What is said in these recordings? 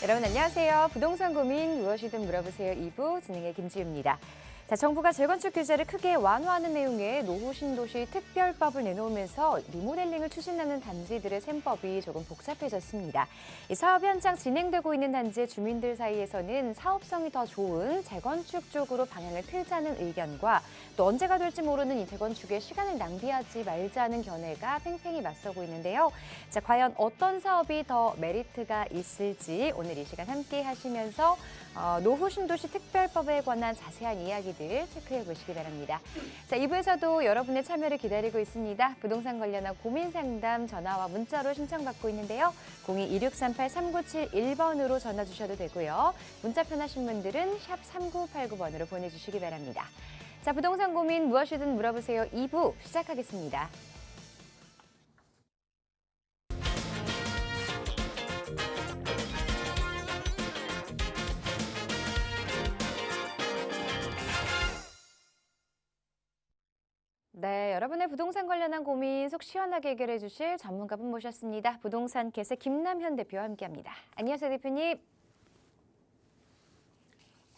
여러분 안녕하세요. 부동산 고민 무엇이든 물어보세요 2부 진행의 김지우입니다. 자, 정부가 재건축 규제를 크게 완화하는 내용의 노후 신도시 특별법을 내놓으면서 리모델링을 추진하는 단지들의 셈법이 조금 복잡해졌습니다. 이 사업 현장 진행되고 있는 단지의 주민들 사이에서는 사업성이 더 좋은 재건축 쪽으로 방향을 틀자는 의견과 또 언제가 될지 모르는 이 재건축에 시간을 낭비하지 말자는 견해가 팽팽히 맞서고 있는데요. 자, 과연 어떤 사업이 더 메리트가 있을지 오늘 이 시간 함께 하시면서 노후 신도시 특별법에 관한 자세한 이야기들 체크해 보시기 바랍니다. 자, 2부에서도 여러분의 참여를 기다리고 있습니다. 부동산 관련한 고민 상담 전화와 문자로 신청받고 있는데요. 02-2638-3971번으로 전화 주셔도 되고요. 문자 편하신 분들은 샵 3989번으로 보내주시기 바랍니다. 자, 부동산 고민 무엇이든 물어보세요 2부 시작하겠습니다. 네, 여러분의 부동산 관련한 고민 속 시원하게 해결해 주실 전문가분 모셨습니다. 부동산 캐스터 김남현 대표와 함께합니다. 안녕하세요, 대표님.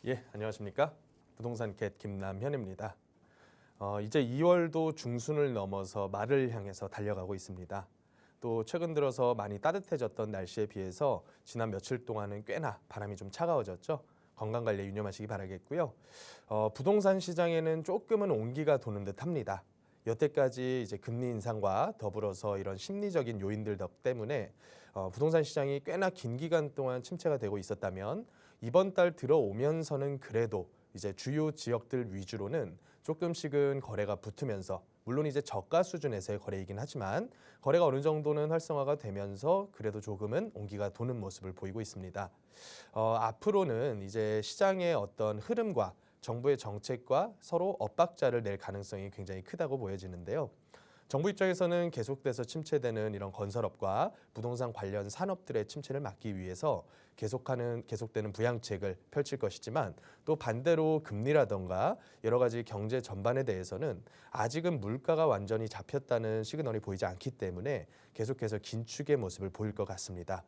예, 안녕하십니까? 부동산 캣 김남현입니다. 이제 2월도 중순을 넘어서 말을 향해서 달려가고 있습니다. 또 최근 들어서 많이 따뜻해졌던 날씨에 비해서 지난 며칠 동안은 꽤나 바람이 좀 차가워졌죠. 건강관리에 유념하시기 바라겠고요. 부동산 시장에는 조금은 온기가 도는 듯합니다. 여태까지 이제 금리 인상과 더불어서 이런 심리적인 요인들 때문에 부동산 시장이 꽤나 긴 기간 동안 침체가 되고 있었다면 이번 달 들어오면서는 그래도 이제 주요 지역들 위주로는 조금씩은 거래가 붙으면서 물론 이제 저가 수준에서의 거래이긴 하지만 거래가 어느 정도는 활성화가 되면서 그래도 조금은 온기가 도는 모습을 보이고 있습니다. 앞으로는 이제 시장의 어떤 흐름과 정부의 정책과 서로 엇박자를 낼 가능성이 굉장히 크다고 보여지는데요. 정부 입장에서는 계속돼서 침체되는 이런 건설업과 부동산 관련 산업들의 침체를 막기 위해서 계속되는 부양책을 펼칠 것이지만 또 반대로 금리라던가 여러 가지 경제 전반에 대해서는 아직은 물가가 완전히 잡혔다는 시그널이 보이지 않기 때문에 계속해서 긴축의 모습을 보일 것 같습니다.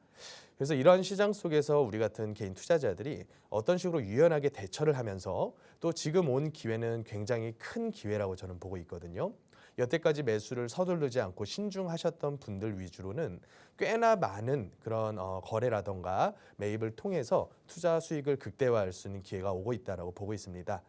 그래서 이러한 시장 속에서 우리 같은 개인 투자자들이 어떤 식으로 유연하게 대처를 하면서 또 지금 온 기회는 굉장히 큰 기회라고 저는 보고 있거든요. 여태까지 매수를 서두르지 않고 신중하셨던 분들 위주로는 꽤나 많은 그런 거래라던가 매입을 통해서 투자 수익을 극대화할 수 있는 기회가 오고 있다고 보고 있습니다.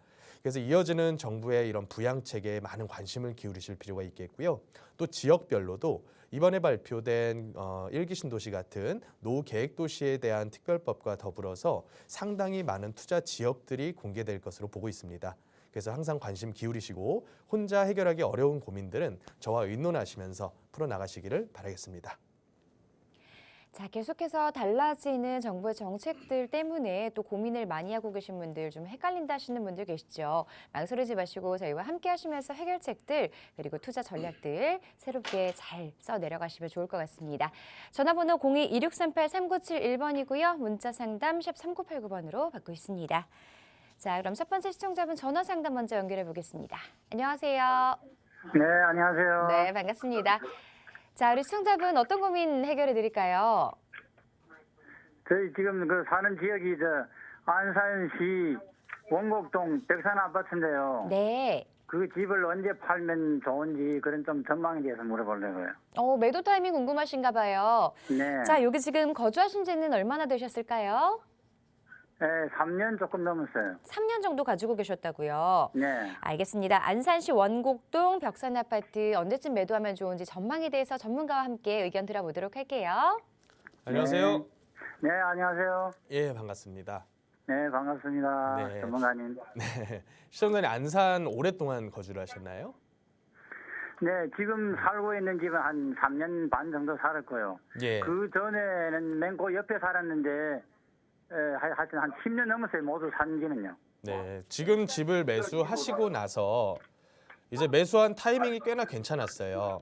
그래서 이어지는 정부의 이런 부양책에 많은 관심을 기울이실 필요가 있겠고요. 또 지역별로도 이번에 발표된 1기 신도시 같은 노후 계획 도시에 대한 특별법과 더불어서 상당히 많은 투자 지역들이 공개될 것으로 보고 있습니다. 그래서 항상 관심 기울이시고 혼자 해결하기 어려운 고민들은 저와 의논하시면서 풀어나가시기를 바라겠습니다. 자, 계속해서 달라지는 정부의 정책들 때문에 또 고민을 많이 하고 계신 분들, 좀 헷갈린다 하시는 분들 계시죠. 망설이지 마시고 저희와 함께 하시면서 해결책들 그리고 투자 전략들 새롭게 잘 써 내려가시면 좋을 것 같습니다. 전화번호 02-2638-3971번이고요. 문자 상담 샵 3989번으로 받고 있습니다. 자, 그럼 첫 번째 시청자분 전화 상담 먼저 연결해 보겠습니다. 안녕하세요. 네, 안녕하세요. 네, 반갑습니다. 자, 우리 시청자분 어떤 고민 해결해 드릴까요? 저희 지금 그 사는 지역이 안산시 원곡동 백산 아파트인데요. 네. 그 집을 언제 팔면 좋은지 그런 좀 전망에 대해서 물어보려고요. 매도 타이밍 궁금하신가 봐요. 네. 자, 여기 지금 거주하신 지는 얼마나 되셨을까요? 네, 3년 조금 넘었어요. 3년 정도 가지고 계셨다고요. 네. 알겠습니다. 안산시 원곡동 벽산 아파트 언제쯤 매도하면 좋은지 전망에 대해서 전문가와 함께 의견 들어보도록 할게요. 안녕하세요. 네, 안녕하세요. 예, 반갑습니다. 네, 반갑습니다. 네. 전문가님. 네, 시청자님 안산 오랫동안 거주를 하셨나요? 네, 지금 살고 있는 집은 한 3년 반 정도 살았고요. 예. 그 전에는 맨 그 옆에 살았는데 하여튼 한 10년 넘었어요. 모두 산 지는요. 네, 지금 집을 매수하시고 나서 이제 매수한 타이밍이 꽤나 괜찮았어요.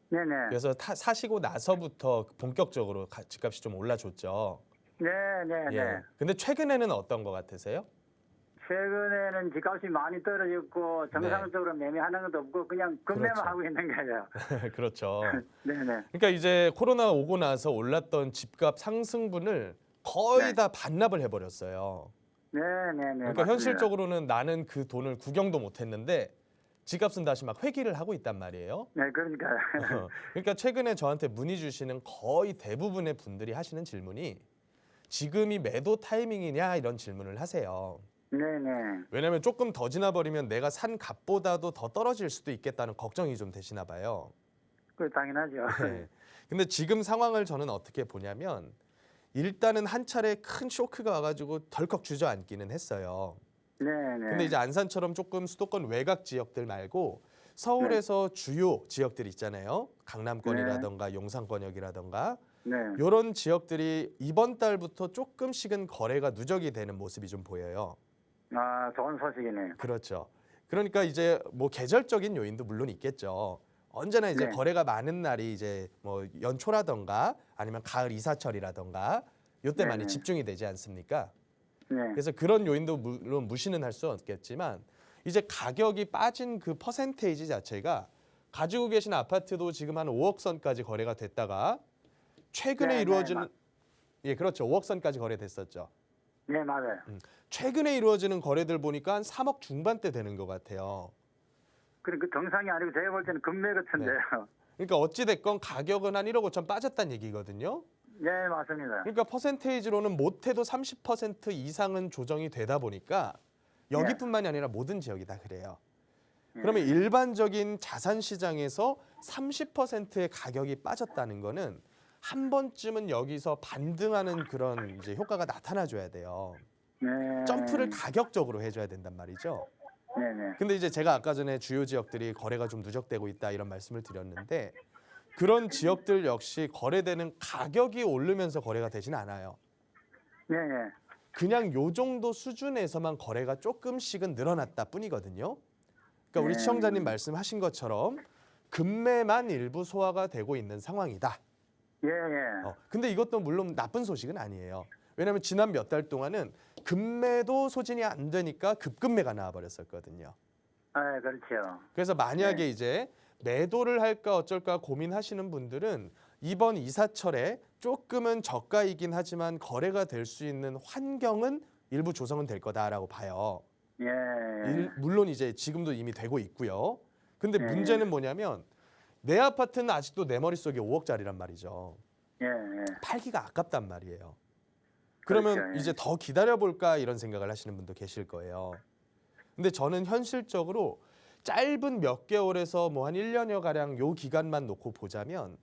네네. 그래서 사시고 나서부터 본격적으로 집값이 좀 올라줬죠. 네네네. 예. 근데 최근에는 어떤 것 같으세요? 최근에는 집값이 많이 떨어졌고 정상적으로 매매하는 것도 없고 그냥 급매만 그렇죠. 하고 있는 거예요. 그렇죠. 네네. 그러니까 이제 코로나 오고 나서 올랐던 집값 상승분을 거의 네. 다 반납을 해버렸어요. 네. 그러니까 맞습니다. 현실적으로는 나는 그 돈을 구경도 못했는데 집값은 다시 막 회귀를 하고 있단 말이에요. 네, 그러니까. 그러니까 최근에 저한테 문의 주시는 거의 대부분의 분들이 하시는 질문이 지금이 매도 타이밍이냐 이런 질문을 하세요. 네네. 왜냐하면 조금 더 지나버리면 내가 산 값보다도 더 떨어질 수도 있겠다는 걱정이 좀 되시나 봐요. 그 당연하죠. 네. 근데 지금 상황을 저는 어떻게 보냐면 일단은 한 차례 큰 쇼크가 와가지고 덜컥 주저앉기는 했어요. 네네. 근데 이제 안산처럼 조금 수도권 외곽 지역들 말고 서울에서 주요 지역들 있잖아요. 강남권이라던가 용산권역이라던가 네. 이런 지역들이 이번 달부터 조금씩은 거래가 누적이 되는 모습이 좀 보여요. 아, 좋은 소식이네요. 그렇죠. 그러니까 이제 뭐 계절적인 요인도 물론 있겠죠. 언제나 이제 네. 거래가 많은 날이 이제 뭐 연초라던가 아니면 가을 이사철이라던가 요때 많이 네네. 집중이 되지 않습니까? 네. 그래서 그런 요인도 물론 무시는 할 수 없겠지만 이제 가격이 빠진 그 퍼센테이지 자체가 가지고 계신 아파트도 지금 한 5억 선까지 거래가 됐다가 최근에 네, 이루어지는 예, 그렇죠. 5억 선까지 거래됐었죠. 네, 맞아요. 최근에 이루어지는 거래들 보니까 한 3억 중반대 되는 것 같아요. 그 정상이 아니고 제가 볼 때는 금매 같은데요. 그러니까 어찌 됐건 가격은 한 1억 5천 빠졌다는 얘기거든요. 네, 맞습니다. 그러니까 퍼센테이지로는 못해도 30% 이상은 조정이 되다 보니까 여기뿐만이 아니라 모든 지역이 다 그래요. 그러면 일반적인 자산 시장에서 30%의 가격이 빠졌다는 거는 한 번쯤은 여기서 반등하는 그런 이제 효과가 나타나줘야 돼요. 네. 점프를 가격적으로 해줘야 된단 말이죠. 네네. 근데 이제 제가 아까 전에 주요 지역들이 거래가 좀 누적되고 있다 이런 말씀을 드렸는데 그런 지역들 역시 거래되는 가격이 오르면서 거래가 되진 않아요. 네네. 그냥 요 정도 수준에서만 거래가 조금씩은 늘어났다 뿐이거든요. 그러니까 우리 시청자님 말씀하신 것처럼 금매만 일부 소화가 되고 있는 상황이다. 예, 예. 근데 이것도 물론 나쁜 소식은 아니에요. 왜냐하면 지난 몇 달 동안은 금매도 소진이 안 되니까 급금매가 나와버렸었거든요. 아, 그렇죠. 그래서 만약에 이제 매도를 할까 어쩔까 고민하시는 분들은 이번 이사철에 조금은 저가이긴 하지만 거래가 될 수 있는 환경은 일부 조성은 될 거다라고 봐요. 예. 물론 이제 지금도 이미 되고 있고요. 근데 네. 문제는 뭐냐면 내 아파트는 아직도 내 머릿속에 5억짜리란 말이죠. 예, 예. 팔기가 아깝단 말이에요. 그러면 그렇죠, 예. 이제 더 기다려볼까 이런 생각을 하시는 분도 계실 거예요. 근데 저는 현실적으로 짧은 몇 개월에서 뭐 한 1년여 가량 요 기간만 놓고 보자면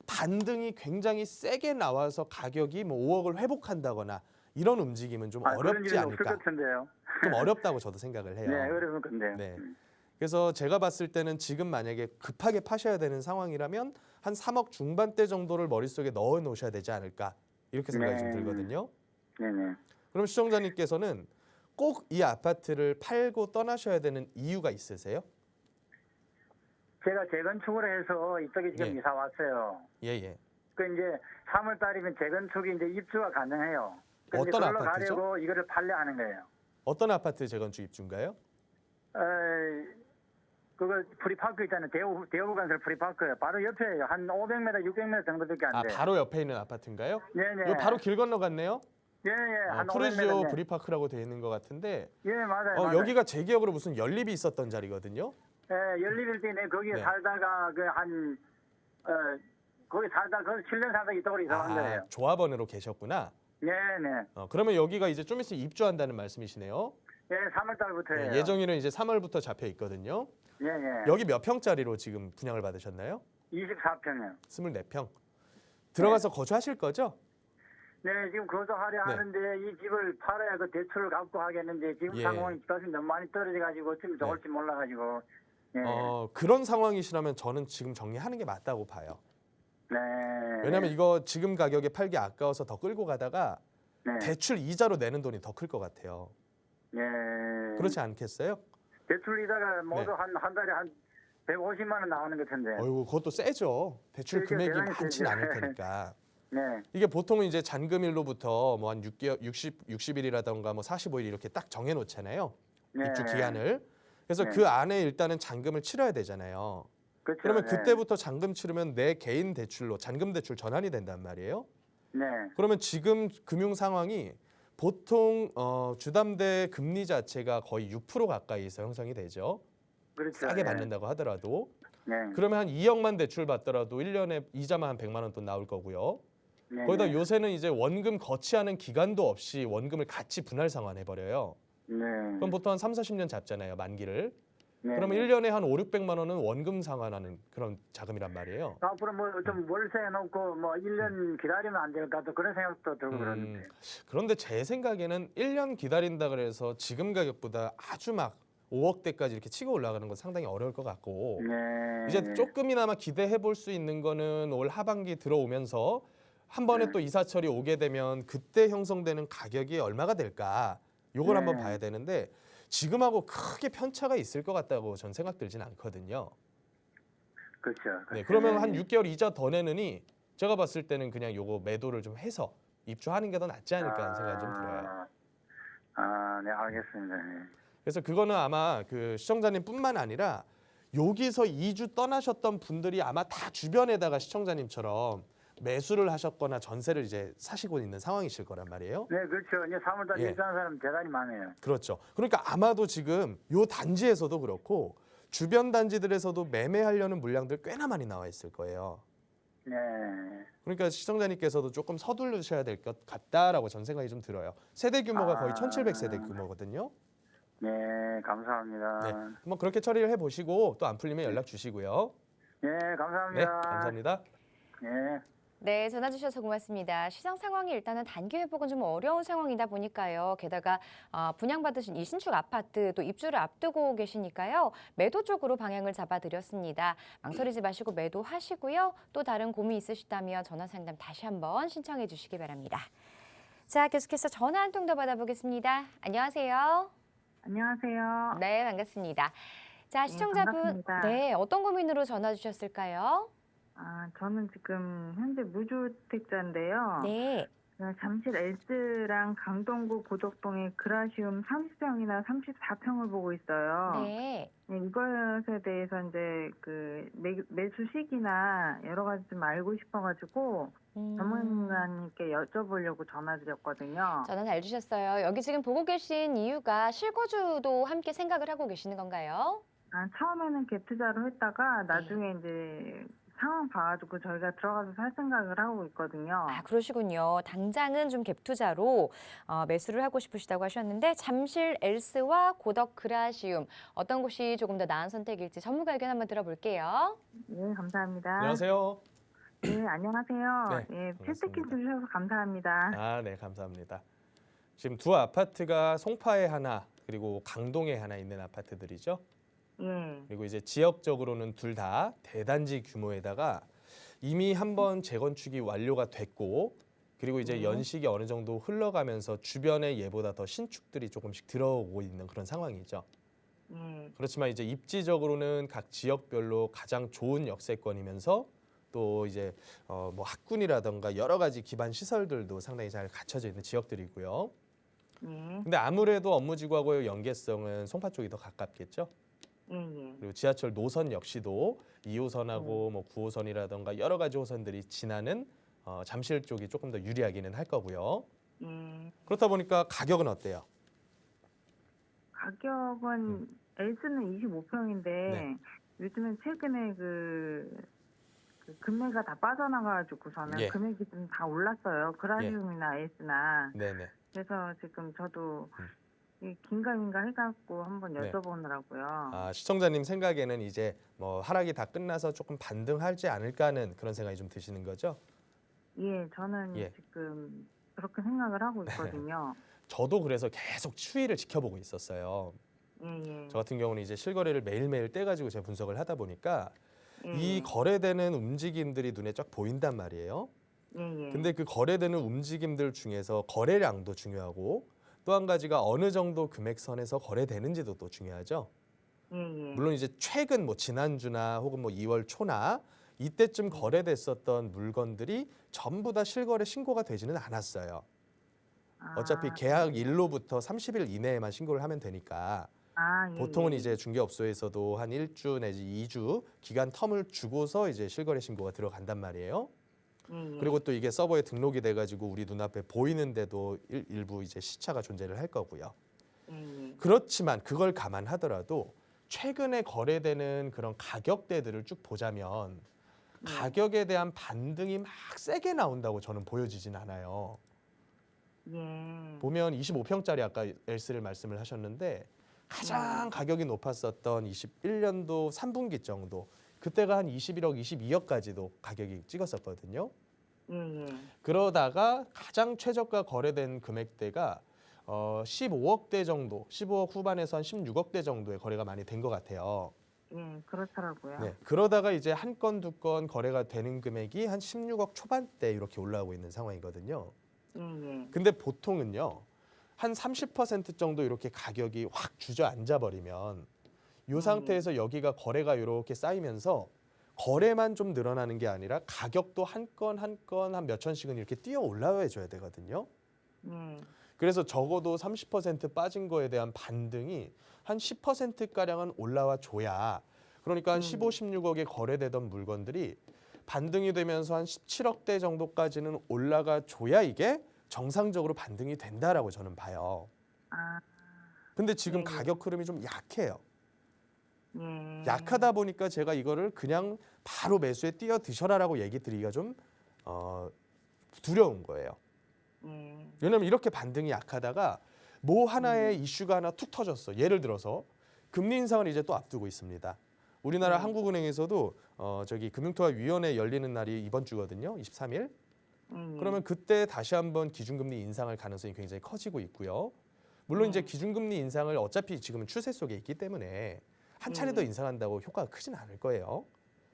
반등이 굉장히 세게 나와서 가격이 뭐 5억을 회복한다거나 이런 움직임은 좀 그런 어렵지 일은 없을 않을까. 것 같은데요. 좀 어렵다고 저도 생각을 해요. 네, 어려운 건데. 네. 그래서 제가 봤을 때는 지금 만약에 급하게 파셔야 되는 상황이라면 한 3억 중반대 정도를 머릿속에 넣어 놓으셔야 되지 않을까 이렇게 생각이 좀 네. 들거든요. 네네. 그럼 시청자님께서는 꼭 이 아파트를 팔고 떠나셔야 되는 이유가 있으세요? 제가 재건축을 해서 이쪽에 지금 예. 이사 왔어요. 예. 그 이제 3월 달이면 재건축이 이제 입주가 가능해요. 그래서 어떤 이제 걸로 아파트죠? 가려고 이거를 팔려 하는 거예요. 어떤 아파트 재건축 입주인가요? 그거 프리파크 있잖아요. 대우건설 프리파크요. 바로 옆에요. 한 500m, 600m 정도밖에 안 아, 돼요. 바로 옆에 있는 아파트인가요? 네네. 이거 바로 길 건너 갔네요. 예, 한 푸르지오 500m. 브리파크라고 되어 있는 것 같은데 예, 맞아요. 맞아요. 여기가 제 기억으로 무슨 연립이 있었던 자리거든요. 예, 연립일대에 거기에 네. 살다가 거기 살다 그 7년 살다 이쪽으로 이사 간 거예요. 조합원으로 계셨구나. 네네. 그러면 여기가 이제 좀 있으면 입주한다는 말씀이시네요. 예, 3월 달부터예요. 예정일은 이제 3월부터 잡혀 있거든요. 예, 예. 여기 몇 평짜리로 지금 분양을 받으셨나요? 24평이요. 24평. 들어가서 거주하실 거죠? 네, 지금 거주하려 네. 하는데 이 집을 팔아야 그 대출을 갚고 하겠는데 지금 예. 상황이 집값이 너무 많이 떨어져가지고 어쩌면 좋을지 몰라가지고. 예. 그런 상황이시라면 저는 지금 정리하는 게 맞다고 봐요. 네. 왜냐하면 이거 지금 가격에 팔기 아까워서 더 끌고 가다가 네. 대출 이자로 내는 돈이 더 클 것 같아요. 예. 그렇지 않겠어요? 대출 이자가 모두 네. 한 달에 한 150만 원 나오는 것 같은데. 어이구, 그것도 세죠. 대출 그렇죠, 금액이 대단히 많진 세죠. 않을 테니까. 네. 이게 보통은 이제 잔금일로부터 뭐 한 60일이라던가 뭐 45일 이렇게 딱 정해 놓잖아요. 네. 입주 기한을. 그래서 네. 그 안에 일단은 잔금을 치러야 되잖아요. 그렇죠. 그러면 네. 그때부터 잔금 치르면 내 개인 대출로 잔금 대출 전환이 된단 말이에요. 네. 그러면 지금 금융 상황이 보통 주담대 금리 자체가 거의 6% 가까이서 형성이 되죠. 그렇죠. 싸게 예. 받는다고 하더라도. 네. 그러면 한 2억만 대출 받더라도 1년에 이자만 한 100만 원 돈 나올 거고요. 네. 거기다 요새는 이제 원금 거치하는 기간도 없이 원금을 같이 분할 상환해 버려요. 네. 그럼 보통 한 3, 40년 잡잖아요, 만기를. 네. 그러면 1년에 한 5, 600만 원은 원금 상환하는 그런 자금이란 말이에요. 앞으로 뭐 좀 월세 해놓고 뭐 1년 기다리면 안 될까 또 그런 생각도 들고 그러는데. 그런데 제 생각에는 1년 기다린다 그래서 지금 가격보다 아주 막 5억대까지 이렇게 치고 올라가는 건 상당히 어려울 것 같고 네. 이제 조금이나마 기대해 볼 수 있는 거는 올 하반기 들어오면서 한 번에 또 이사철이 오게 되면 그때 형성되는 가격이 얼마가 될까 요걸 네. 한번 봐야 되는데 지금하고 크게 편차가 있을 것 같다고 전 생각 들진 않거든요. 그렇죠. 네, 그러면 한 6개월 이자 더 내느니 제가 봤을 때는 그냥 요거 매도를 좀 해서 입주하는 게 더 낫지 않을까 하는 생각이 좀 들어요. 네, 알겠습니다. 네. 그래서 그거는 아마 그 시청자님뿐만 아니라 여기서 이주 떠나셨던 분들이 아마 다 주변에다가 시청자님처럼 매수를 하셨거나 전세를 이제 사시고 있는 상황이실 거란 말이에요. 네, 그렇죠. 이제 3월달 예. 입주하는 사람 대단히 많아요. 그렇죠. 그러니까 아마도 지금 요 단지에서도 그렇고 주변 단지들에서도 매매하려는 물량들 꽤나 많이 나와 있을 거예요. 네. 그러니까 시청자님께서도 조금 서두르셔야 될 것 같다라고 전 생각이 좀 들어요. 세대 규모가 거의 1,700세대 규모거든요. 네, 감사합니다. 네, 한번 그렇게 처리를 해보시고 또 안 풀리면 연락 주시고요. 네, 네, 감사합니다. 감사합니다. 네. 네, 전화 주셔서 고맙습니다. 시장 상황이 일단은 단기 회복은 좀 어려운 상황이다 보니까요. 게다가 분양받으신 이 신축 아파트 또 입주를 앞두고 계시니까요. 매도 쪽으로 방향을 잡아드렸습니다. 망설이지 마시고 매도하시고요. 또 다른 고민 있으시다면 전화 상담 다시 한번 신청해 주시기 바랍니다. 자, 계속해서 전화 한 통 더 받아보겠습니다. 안녕하세요. 안녕하세요. 네, 반갑습니다. 자, 시청자분, 반갑습니다. 네, 어떤 고민으로 전화 주셨을까요? 저는 지금 현재 무주택자인데요. 네, 잠실 S랑 강동구 고덕동에 그라시움 30평이나 34평을 보고 있어요. 네. 네, 이것에 대해서 이제 그 매수 시기나 여러 가지 좀 알고 싶어가지고 전문가님께 여쭤보려고 전화드렸거든요. 전화 잘 주셨어요. 여기 지금 보고 계신 이유가 실거주도 함께 생각을 하고 계시는 건가요? 처음에는 갭 투자로 했다가 나중에 이제 상황 봐가지고 저희가 들어가서 살 생각을 하고 있거든요. 그러시군요. 당장은 좀 갭 투자로 매수를 하고 싶으시다고 하셨는데 잠실 엘스와 고덕 그라시움 어떤 곳이 조금 더 나은 선택일지 전문가 의견 한번 들어볼게요. 네, 감사합니다. 안녕하세요. 네, 안녕하세요. 네, 예, 반갑습니다. 채택해 주셔서 감사합니다. 네, 감사합니다. 지금 두 아파트가 송파에 하나 그리고 강동에 하나 있는 아파트들이죠. 예, 그리고 이제 지역적으로는 둘 다 대단지 규모에다가 이미 한번 재건축이 완료가 됐고 그리고 이제 연식이 어느 정도 흘러가면서 주변에 얘보다 더 신축들이 조금씩 들어오고 있는 그런 상황이죠. 예, 그렇지만 이제 입지적으로는 각 지역별로 가장 좋은 역세권이면서 또 이제 뭐 학군이라던가 여러 가지 기반 시설들도 상당히 잘 갖춰져 있는 지역들이고요. 예, 근데 아무래도 업무지구하고의 연계성은 송파 쪽이 더 가깝겠죠. 예, 예. 그리고 지하철 노선 역시도 2호선하고 뭐 9호선이라던가 여러 가지 호선들이 지나는 잠실 쪽이 조금 더 유리하기는 할 거고요. 예. 그렇다 보니까 가격은 어때요? 가격은 S는 25평인데 네. 요즘엔 최근에 그 금매가 다 빠져나가지고서는 예. 금액이 좀 다 올랐어요. 그라시움이나 S나. 네네. 그래서 지금 저도 이 긴가민가 해갖고 한번 네. 여쭤보느라고요. 시청자님 생각에는 이제 뭐 하락이 다 끝나서 조금 반등하지 않을까 하는 그런 생각이 좀 드시는 거죠? 예, 저는 예. 지금 그렇게 생각을 하고 있거든요. 저도 그래서 계속 추이를 지켜보고 있었어요. 예, 예. 저 같은 경우는 이제 실거래를 매일매일 떼가지고 제가 분석을 하다 보니까 예, 이 거래되는 움직임들이 눈에 쫙 보인단 말이에요. 예, 예. 근데 그 거래되는 움직임들 중에서 거래량도 중요하고 또 한 가지가 어느 정도 금액선에서 거래되는지도 또 중요하죠. 예, 예. 물론 이제 최근 뭐 지난주나 혹은 뭐 2월 초나 이때쯤 거래됐었던 물건들이 전부 다 실거래 신고가 되지는 않았어요. 어차피 계약 일로부터 30일 이내에만 신고를 하면 되니까 예, 보통은 예. 이제 중개업소에서도 한 1주 내지 2주 기간 텀을 주고서 이제 실거래 신고가 들어간단 말이에요. 예, 예. 그리고 또 이게 서버에 등록이 돼가지고 우리 눈앞에 보이는데도 일부 이제 시차가 존재를 할 거고요. 예, 예. 그렇지만 그걸 감안하더라도 최근에 거래되는 그런 가격대들을 쭉 보자면 네. 가격에 대한 반등이 막 세게 나온다고 저는 보여지진 않아요. 예. 보면 25평짜리 아까 L스를 말씀을 하셨는데 가장 가격이 높았었던 21년도 3분기 정도 그때가 한 21억, 22억까지도 가격이 찍었었거든요. 예, 예. 그러다가 가장 최저가 거래된 금액대가 15억대 정도, 15억 후반에서 한 16억대 정도의 거래가 많이 된 것 같아요. 예, 그렇더라고요. 네, 그러다가 이제 한 건, 두 건 거래가 되는 금액이 한 16억 초반대 이렇게 올라오고 있는 상황이거든요. 예, 예. 근데 보통은요, 한 30% 정도 이렇게 가격이 확 주저앉아 버리면 이 상태에서 여기가 거래가 이렇게 쌓이면서 거래만 좀 늘어나는 게 아니라 가격도 한 건 한 건 한 몇 천씩은 이렇게 뛰어 올라와 줘야 되거든요. 예. 그래서 적어도 30% 빠진 거에 대한 반등이 한 10%가량은 올라와 줘야 그러니까 한 15, 16억에 거래되던 물건들이 반등이 되면서 한 17억대 정도까지는 올라가 줘야 이게 정상적으로 반등이 된다라고 저는 봐요. 아, 근데 지금 네. 가격 흐름이 좀 약해요. 예. 약하다 보니까 제가 이거를 그냥 바로 매수에 뛰어드셔라라고 얘기 드리기가 좀 두려운 거예요. 예. 왜냐하면 이렇게 반등이 약하다가 뭐 하나의 이슈가 하나 툭 터졌어. 예를 들어서 금리 인상을 이제 또 앞두고 있습니다. 우리나라 한국은행에서도 저기 금융통화위원회 열리는 날이 이번 주거든요. 23일. 예. 그러면 그때 다시 한번 기준금리 인상할 가능성이 굉장히 커지고 있고요. 물론 이제 기준금리 인상을 어차피 지금은 추세 속에 있기 때문에 한 차례 더 인상한다고 효과가 크진 않을 거예요.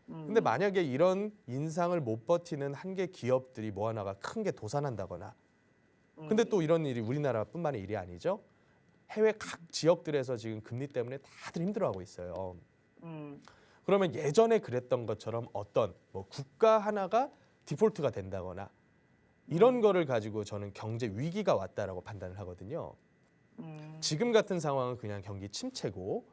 근데 만약에 이런 인상을 못 버티는 한계 기업들이 뭐 하나가 큰 게 도산한다거나 근데 또 이런 일이 우리나라뿐만의 일이 아니죠. 해외 각 지역들에서 지금 금리 때문에 다들 힘들어하고 있어요. 그러면 예전에 그랬던 것처럼 어떤 뭐 국가 하나가 디폴트가 된다거나 이런 거를 가지고 저는 경제 위기가 왔다라고 판단을 하거든요. 지금 같은 상황은 그냥 경기 침체고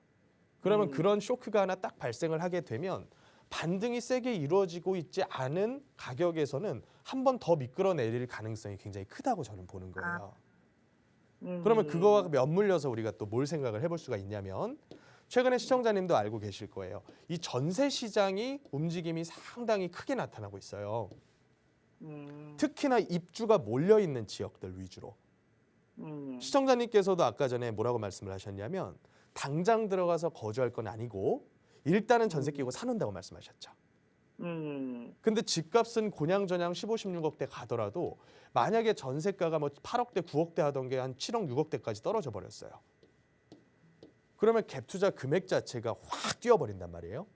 그러면 그런 쇼크가 하나 딱 발생을 하게 되면 반등이 세게 이루어지고 있지 않은 가격에서는 한 번 더 미끌어내릴 가능성이 굉장히 크다고 저는 보는 거예요. 그러면 그거와 맞물려서 우리가 또 뭘 생각을 해볼 수가 있냐면 최근에 시청자님도 알고 계실 거예요. 이 전세 시장이 움직임이 상당히 크게 나타나고 있어요. 특히나 입주가 몰려 있는 지역들 위주로. 시청자님께서도 아까 전에 뭐라고 말씀을 하셨냐면 당장 들어가서 거주할 건 아니고 일단은 전세 끼고 사는다고 말씀하셨죠. 근데 집값은 곤양저냥 15, 16억대 가더라도 만약에 전세가가 뭐 8억대, 9억대 하던 게 한 7억, 6억대까지 떨어져 버렸어요. 그러면 갭 투자 금액 자체가 확 뛰어버린단 말이에요.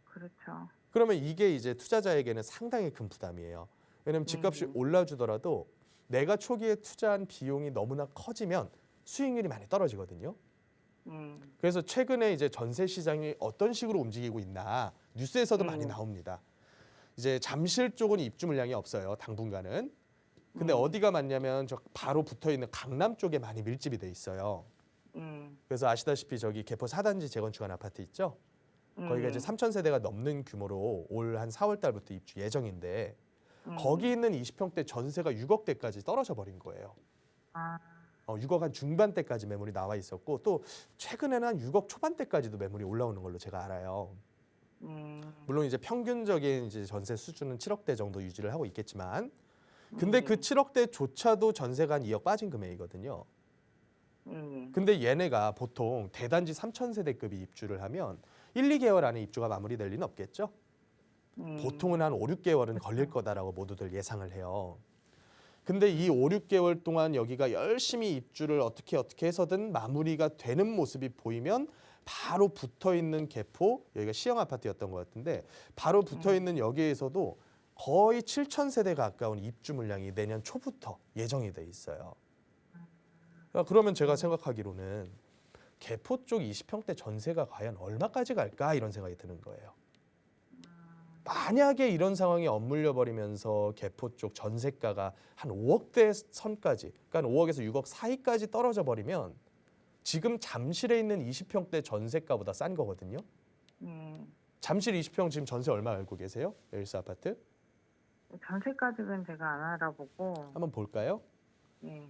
그렇죠. 그러면 이게 이제 투자자에게는 상당히 큰 부담이에요. 왜냐하면 집값이 올라주더라도 내가 초기에 투자한 비용이 너무나 커지면 수익률이 많이 떨어지거든요. 그래서 최근에 이제 전세 시장이 어떤 식으로 움직이고 있나 뉴스에서도 많이 나옵니다. 이제 잠실 쪽은 입주 물량이 없어요. 당분간은. 근데 어디가 많냐면 저 바로 붙어 있는 강남 쪽에 많이 밀집이 돼 있어요. 그래서 아시다시피 저기 개포 4단지 재건축한 아파트 있죠? 거기가 이제 3,000세대가 넘는 규모로 올 한 4월 달부터 입주 예정인데 거기 있는 20평대 전세가 6억대까지 떨어져 버린 거예요. 6억 한 중반대까지 매물이 나와 있었고 또 최근에는 한 6억 초반대까지도 매물이 올라오는 걸로 제가 알아요. 물론 이제 평균적인 이제 전세 수준은 7억대 정도 유지를 하고 있겠지만 근데 그 7억대조차도 전세가 한 2억 빠진 금액이거든요. 근데 얘네가 보통 대단지 3,000세대급이 입주를 하면 1, 2개월 안에 입주가 마무리될 리는 없겠죠. 보통은 한 5, 6개월은 걸릴 거다라고 모두들 예상을 해요. 근데 이 5, 6개월 동안 여기가 열심히 입주를 어떻게 해서든 마무리가 되는 모습이 보이면 바로 붙어있는 개포, 여기가 시형 아파트였던 것 같은데 바로 붙어있는 여기에서도 거의 7,000세대 가까운 입주 물량이 내년 초부터 예정이 돼 있어요. 그러면 제가 생각하기로는 개포 쪽 20평대 전세가 과연 얼마까지 갈까 이런 생각이 드는 거예요. 만약에 이런 상황이 엇물려 버리면서 개포 쪽 전세가가 한 5억대 선까지, 그러니까 5억에서 6억 사이까지 떨어져 버리면 지금 잠실에 있는 20평대 전세가보다 싼 거거든요. 예. 잠실 20평 지금 전세 얼마 알고 계세요? 엘스 아파트? 전세까지는 제가 안 알아보고, 한번 볼까요? 예,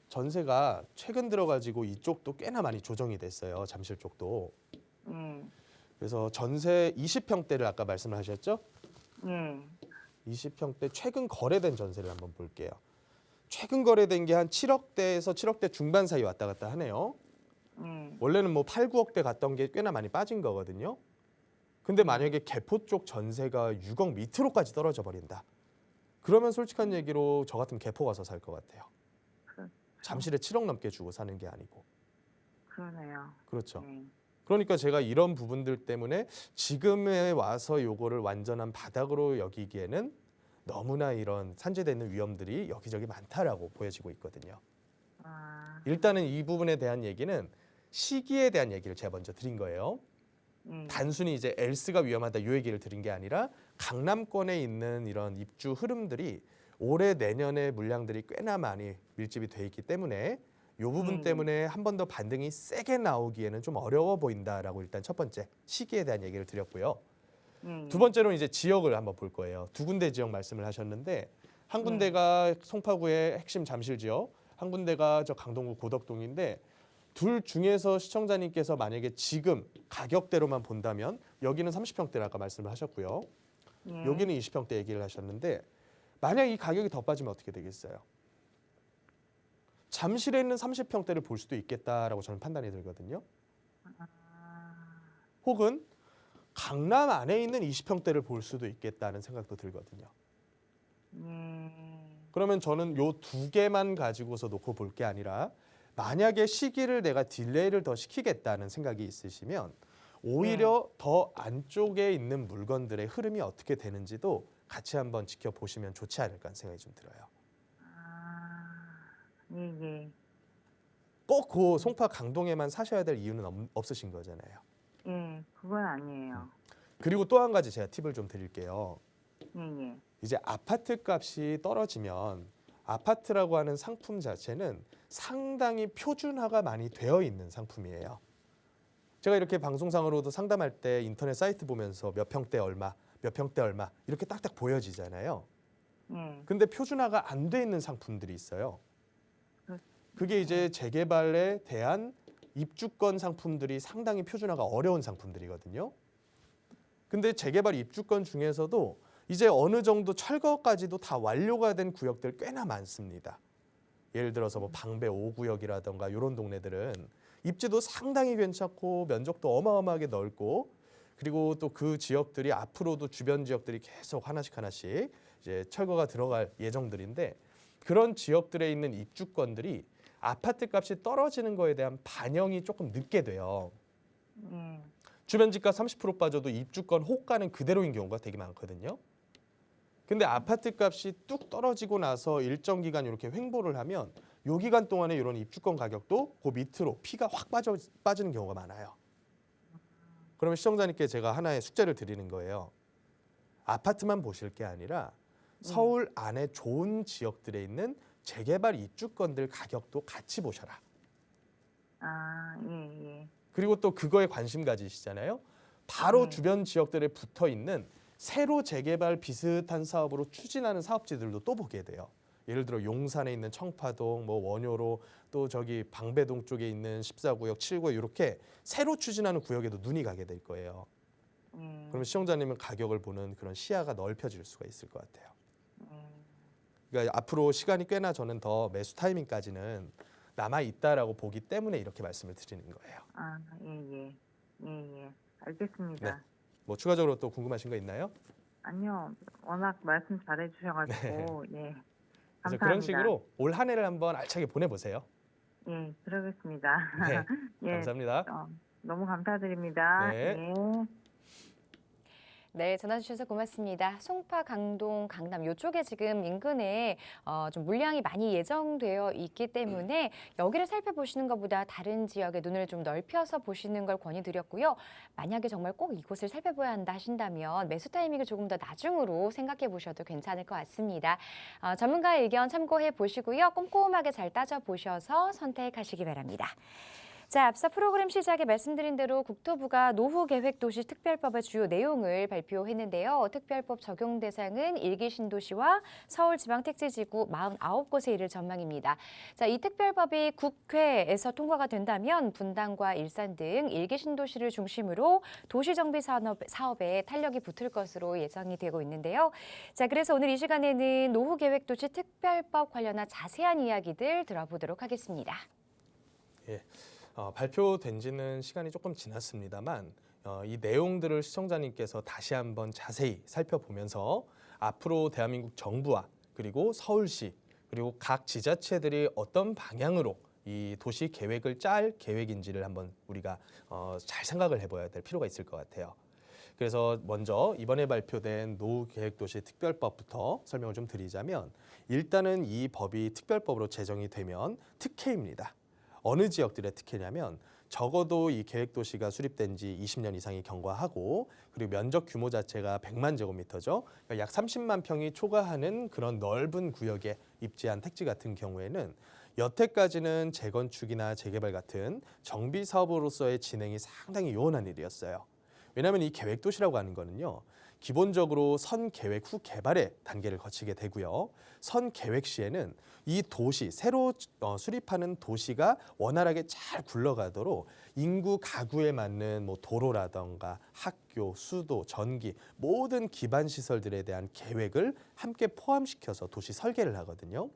전세가 최근 들어가지고 이쪽도 꽤나 많이 조정이 됐어요. 잠실 쪽도. 예, 그래서 전세 20평대를 아까 말씀을 하셨죠? 예, 20평대 최근 거래된 전세를 한번 볼게요. 최근 거래된 게 한 7억대에서 7억대 중반 사이 왔다 갔다 하네요. 예, 원래는 뭐 8, 9억대 갔던 게 꽤나 많이 빠진 거거든요. 근데 만약에 개포 쪽 전세가 6억 밑으로까지 떨어져 버린다. 그러면 솔직한 얘기로 저 같으면 개포 가서 살 것 같아요. 그렇죠. 잠실에 7억 넘게 주고 사는 게 아니고. 그러네요. 그렇죠. 예, 그러니까 제가 이런 부분들 때문에 지금에 와서 요거를 완전한 바닥으로 여기기에는 너무나 이런 산재되어 있는 위험들이 여기저기 많다라고 보여지고 있거든요. 아, 일단은 이 부분에 대한 얘기는 시기에 대한 얘기를 제가 먼저 드린 거예요. 예, 단순히 이제 엘스가 위험하다 이 얘기를 드린 게 아니라 강남권에 있는 이런 입주 흐름들이 올해 내년에 물량들이 꽤나 많이 밀집이 돼 있기 때문에 이 부분 때문에 한 번 더 반등이 세게 나오기에는 좀 어려워 보인다라고 일단 첫 번째 시기에 대한 얘기를 드렸고요. 예, 두 번째로는 이제 지역을 한번 볼 거예요. 두 군데 지역 말씀을 하셨는데 한 군데가 송파구의 핵심 잠실 지역, 한 군데가 저 강동구 고덕동인데 둘 중에서 시청자님께서 만약에 지금 가격대로만 본다면 여기는 30평대를 아까 말씀을 하셨고요. 예. 여기는 20평대 얘기를 하셨는데 만약 이 가격이 더 빠지면 어떻게 되겠어요? 잠실에 있는 30평대를 볼 수도 있겠다라고 저는 판단이 들거든요. 혹은 강남 안에 있는 20평대를 볼 수도 있겠다는 생각도 들거든요. 그러면 저는 요 두 개만 가지고서 놓고 볼 게 아니라 만약에 시기를 내가 딜레이를 더 시키겠다는 생각이 있으시면 오히려 더 안쪽에 있는 물건들의 흐름이 어떻게 되는지도 같이 한번 지켜보시면 좋지 않을까 하는 생각이 좀 들어요. 예, 예, 꼭 그 송파 강동에만 사셔야 될 이유는 없으신 거잖아요. 예, 그건 아니에요. 그리고 또 한 가지 제가 팁을 좀 드릴게요. 예, 예, 이제 아파트 값이 떨어지면 아파트라고 하는 상품 자체는 상당히 표준화가 많이 되어 있는 상품이에요. 제가 이렇게 방송상으로도 상담할 때 인터넷 사이트 보면서 몇 평대 얼마, 몇 평대 얼마 이렇게 딱딱 보여지잖아요. 예, 근데 표준화가 안 돼 있는 상품들이 있어요. 그게 이제 재개발에 대한 입주권 상품들이 상당히 표준화가 어려운 상품들이거든요. 근데 재개발 입주권 중에서도 이제 어느 정도 철거까지도 다 완료가 된 구역들 꽤나 많습니다. 예를 들어서 뭐 방배 5구역이라던가 이런 동네들은 입지도 상당히 괜찮고 면적도 어마어마하게 넓고 그리고 또 그 지역들이 앞으로도 주변 지역들이 계속 하나씩 이제 철거가 들어갈 예정들인데 그런 지역들에 있는 입주권들이 아파트 값이 떨어지는 거에 대한 반영이 조금 늦게 돼요. 주변 집값 30% 빠져도 입주권 호가는 그대로인 경우가 되게 많거든요. 근데 아파트 값이 뚝 떨어지고 나서 일정 기간 이렇게 횡보를 하면 요 기간 동안에 이런 입주권 가격도 그 밑으로 피가 확 빠지는 경우가 많아요. 그러면 시청자님께 제가 하나의 숙제를 드리는 거예요. 아파트만 보실 게 아니라 서울 안에 좋은 지역들에 있는 재개발 입주권들 가격도 같이 보셔라. 아, 예, 예, 그리고 또 그거에 관심 가지시잖아요. 바로 주변 지역들에 붙어 있는 새로 재개발 비슷한 사업으로 추진하는 사업지들도 또 보게 돼요. 예를 들어 용산에 있는 청파동, 뭐 원효로 또 저기 방배동 쪽에 있는 14구역, 7구역 이렇게 새로 추진하는 구역에도 눈이 가게 될 거예요. 그러면 시청자님은 가격을 보는 그런 시야가 넓혀질 수가 있을 것 같아요. 그러니까 앞으로 시간이 꽤나 저는 더 매수 타이밍까지는 남아 있다라고 보기 때문에 이렇게 말씀을 드리는 거예요. 아, 예, 예, 예, 예, 알겠습니다. 네. 뭐 추가적으로 또 궁금하신 거 있나요? 아니요, 워낙 말씀 잘해주셔가지고, 예, 그래서 감사합니다. 그런 식으로 올 한 해를 한번 알차게 보내보세요. 예, 그러겠습니다. 네, 예, 감사합니다. 너무 감사드립니다. 네. 예. 네, 전화 주셔서 고맙습니다. 송파, 강동, 강남 이쪽에 지금 인근에 좀 물량이 많이 예정되어 있기 때문에 여기를 살펴보시는 것보다 다른 지역에 눈을 좀 넓혀서 보시는 걸 권유드렸고요. 만약에 정말 꼭 이곳을 살펴봐야 한다 하신다면 매수 타이밍을 조금 더 나중으로 생각해 보셔도 괜찮을 것 같습니다. 전문가의 의견 참고해 보시고요. 꼼꼼하게 잘 따져보셔서 선택하시기 바랍니다. 자, 앞서 프로그램 시작에 말씀드린 대로 국토부가 노후계획도시 특별법의 주요 내용을 발표했는데요. 특별법 적용 대상은 1기 신도시와 서울지방택지지구 49곳에 이를 전망입니다. 자, 이 특별법이 국회에서 통과가 된다면 분당과 일산 등 1기 신도시를 중심으로 도시정비 사업에 탄력이 붙을 것으로 예상이 되고 있는데요. 자, 그래서 오늘 이 시간에는 노후계획도시 특별법 관련한 자세한 이야기들 들어보도록 하겠습니다. 예. 발표된 지는 시간이 조금 지났습니다만 이 내용들을 시청자님께서 다시 한번 자세히 살펴보면서 앞으로 대한민국 정부와 그리고 서울시 그리고 각 지자체들이 어떤 방향으로 이 도시 계획을 짤 계획인지를 한번 우리가 잘 생각을 해봐야 될 필요가 있을 것 같아요. 그래서 먼저 이번에 발표된 노후계획도시 특별법부터 설명을 좀 드리자면 일단은 이 법이 특별법으로 제정이 되면 특혜입니다. 어느 지역들의 특혜냐면 적어도 이 계획도시가 수립된 지 20년 이상이 경과하고 그리고 면적 규모 자체가 100만 제곱미터죠. 그러니까 약 30만 평이 초과하는 그런 넓은 구역에 입지한 택지 같은 경우에는 여태까지는 재건축이나 재개발 같은 정비 사업으로서의 진행이 상당히 요원한 일이었어요. 왜냐하면 이 계획도시라고 하는 거는요. 기본적으로 선계획 후 개발의 단계를 거치게 되고요. 선계획 시에는 이 도시, 새로 수립하는 도시가 원활하게 잘 굴러가도록 인구 가구에 맞는 뭐 도로라던가 학교, 수도, 전기 모든 기반 시설들에 대한 계획을 함께 포함시켜서 도시 설계를 하거든요.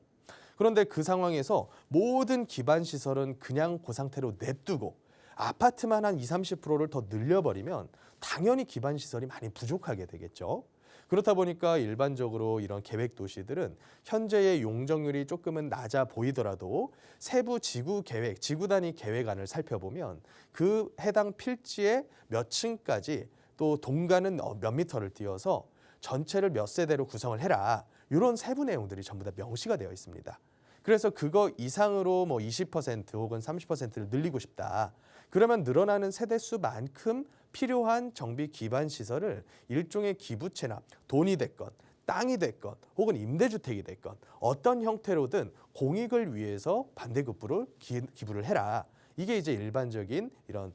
그런데 그 상황에서 모든 기반 시설은 그냥 그 상태로 냅두고 아파트만 한 20, 30%를 더 늘려버리면 당연히 기반 시설이 많이 부족하게 되겠죠. 그렇다 보니까 일반적으로 이런 계획 도시들은 현재의 용적률이 조금은 낮아 보이더라도 세부 지구 계획, 지구 단위 계획안을 살펴보면 그 해당 필지에 몇 층까지 또 동가는 몇 미터를 띄어서 전체를 몇 세대로 구성을 해라. 이런 세부 내용들이 전부 다 명시가 되어 있습니다. 그래서 그거 이상으로 뭐 20% 혹은 30%를 늘리고 싶다. 그러면 늘어나는 세대수만큼 필요한 정비 기반 시설을 일종의 기부채나 돈이 됐건 땅이 됐건 혹은 임대주택이 됐건 어떤 형태로든 공익을 위해서 반대급부를 기부를 해라. 이게 이제 일반적인 이런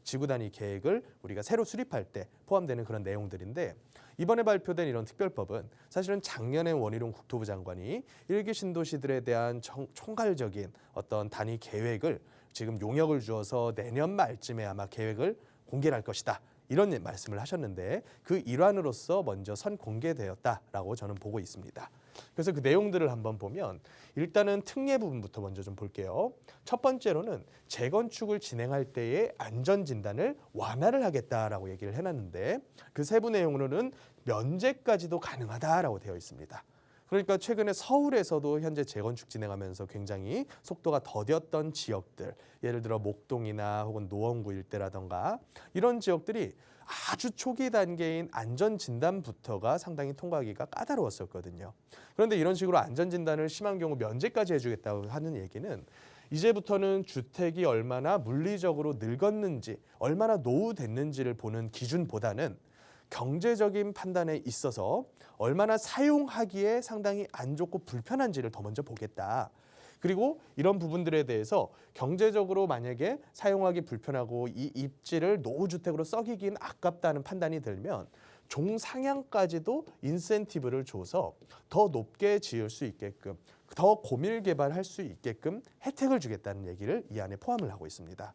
지구 단위 계획을 우리가 새로 수립할 때 포함되는 그런 내용들인데 이번에 발표된 이런 특별법은 사실은 작년에 원희룡 국토부 장관이 1기 신도시들에 대한 총괄적인 어떤 단위 계획을 지금 용역을 주어서 내년 말쯤에 아마 계획을 공개를 할 것이다. 이런 말씀을 하셨는데 그 일환으로서 먼저 선공개되었다라고 저는 보고 있습니다. 그래서 그 내용들을 한번 보면 일단은 특례 부분부터 먼저 좀 볼게요. 첫 번째로는 재건축을 진행할 때의 안전진단을 완화를 하겠다라고 얘기를 해놨는데 그 세부 내용으로는 면제까지도 가능하다라고 되어 있습니다. 그러니까 최근에 서울에서도 현재 재건축 진행하면서 굉장히 속도가 더뎠던 지역들, 예를 들어 목동이나 혹은 노원구 일대라던가 이런 지역들이 아주 초기 단계인 안전진단부터가 상당히 통과하기가 까다로웠었거든요. 그런데 이런 식으로 안전진단을 심한 경우 면제까지 해주겠다고 하는 얘기는 이제부터는 주택이 얼마나 물리적으로 늙었는지, 얼마나 노후됐는지를 보는 기준보다는 경제적인 판단에 있어서 얼마나 사용하기에 상당히 안 좋고 불편한지를 더 먼저 보겠다. 그리고 이런 부분들에 대해서 경제적으로 만약에 사용하기 불편하고 이 입지를 노후주택으로 썩이긴 아깝다는 판단이 들면 종상향까지도 인센티브를 줘서 더 높게 지을 수 있게끔 더 고밀 개발할 수 있게끔 혜택을 주겠다는 얘기를 이 안에 포함을 하고 있습니다.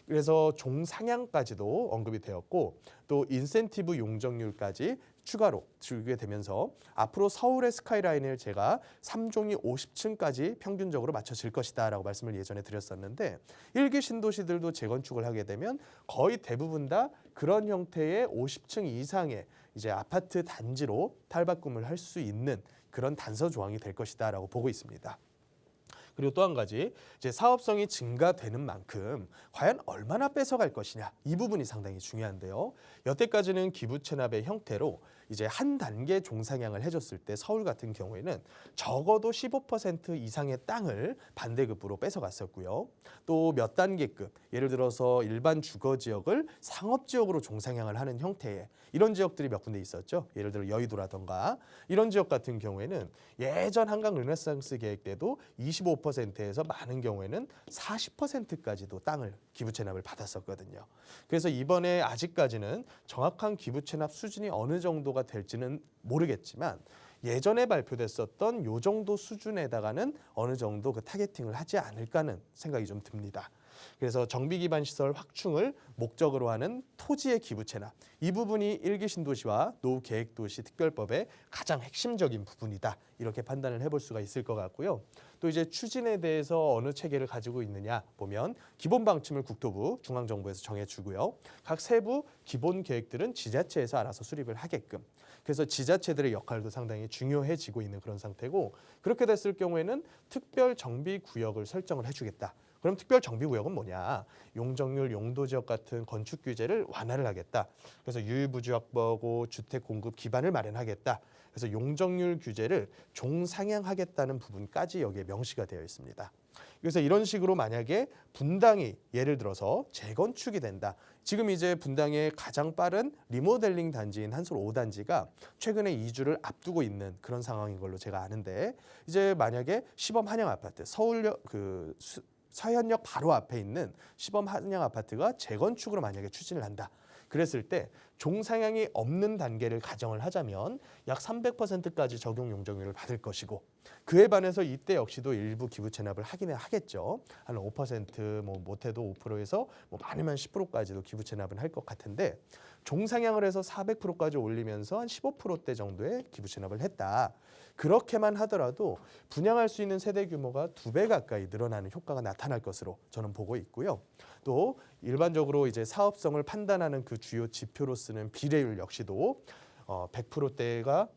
그래서 종상향까지도 언급이 되었고 또 인센티브 용적률까지 추가로 주게 되면서 앞으로 서울의 스카이라인을 제가 3종이 50층까지 평균적으로 맞춰질 것이다 라고 말씀을 예전에 드렸었는데 1기 신도시들도 재건축을 하게 되면 거의 대부분 다 그런 형태의 50층 이상의 이제 아파트 단지로 탈바꿈을 할 수 있는 그런 단서 조항이 될 것이다 라고 보고 있습니다. 그리고 또 한 가지 이제 사업성이 증가되는 만큼 과연 얼마나 뺏어갈 것이냐 이 부분이 상당히 중요한데요. 여태까지는 기부 체납의 형태로 이제 한 단계 종상향을 해줬을 때 서울 같은 경우에는 적어도 15% 이상의 땅을 반대급부로 뺏어갔었고요. 또 몇 단계급 예를 들어서 일반 주거지역을 상업지역으로 종상향을 하는 형태의 이런 지역들이 몇 군데 있었죠. 예를 들어 여의도라던가 이런 지역 같은 경우에는 예전 한강 르네상스 계획 때도 25%에서 많은 경우에는 40%까지도 땅을 기부 체납을 받았었거든요. 그래서 이번에 아직까지는 정확한 기부 체납 수준이 어느 정도가 될지는 모르겠지만 예전에 발표됐었던 요 정도 수준에다가는 어느 정도 그 타겟팅을 하지 않을까 하는 생각이 좀 듭니다. 그래서 정비 기반 시설 확충을 목적으로 하는 토지의 기부 체납, 이 부분이 일기 신도시와 노후 계획 도시 특별법의 가장 핵심적인 부분이다. 이렇게 판단을 해볼 수가 있을 것 같고요. 또 이제 추진에 대해서 어느 체계를 가지고 있느냐 보면 기본 방침을 국토부, 중앙정부에서 정해주고요. 각 세부 기본 계획들은 지자체에서 알아서 수립을 하게끔. 그래서 지자체들의 역할도 상당히 중요해지고 있는 그런 상태고, 그렇게 됐을 경우에는 특별 정비 구역을 설정을 해주겠다. 그럼 특별 정비 구역은 뭐냐? 용적률, 용도지역 같은 건축 규제를 완화를 하겠다. 그래서 유일부지확보하고 주택 공급 기반을 마련하겠다. 그래서 용적률 규제를 종상향하겠다는 부분까지 여기에 명시가 되어 있습니다. 그래서 이런 식으로 만약에 분당이 예를 들어서 재건축이 된다. 지금 이제 분당의 가장 빠른 리모델링 단지인 한솔 5단지가 최근에 이주를 앞두고 있는 그런 상황인 걸로 제가 아는데, 이제 만약에 시범 한양 아파트, 서울역 서현역 바로 앞에 있는 시범 한양 아파트가 재건축으로 만약에 추진을 한다. 그랬을 때 종상향이 없는 단계를 가정을 하자면 약 300%까지 적용 용적률을 받을 것이고, 그에 반해서 이때 역시도 일부 기부 체납을 하기는 하겠죠. 한 5%, 뭐 못해도 5%에서 뭐 많으면 10%까지도 기부 체납은 할 것 같은데, 종상향을 해서 400%까지 올리면서 한 15%대 정도의 기부 체납을 했다. 그렇게만 하더라도 분양할 수 있는 세대 규모가 2배 가까이 늘어나는 효과가 나타날 것으로 저는 보고 있고요. 또 일반적으로 이제 사업성을 판단하는 그 주요 지표로 쓰는 비례율 역시도 100%대가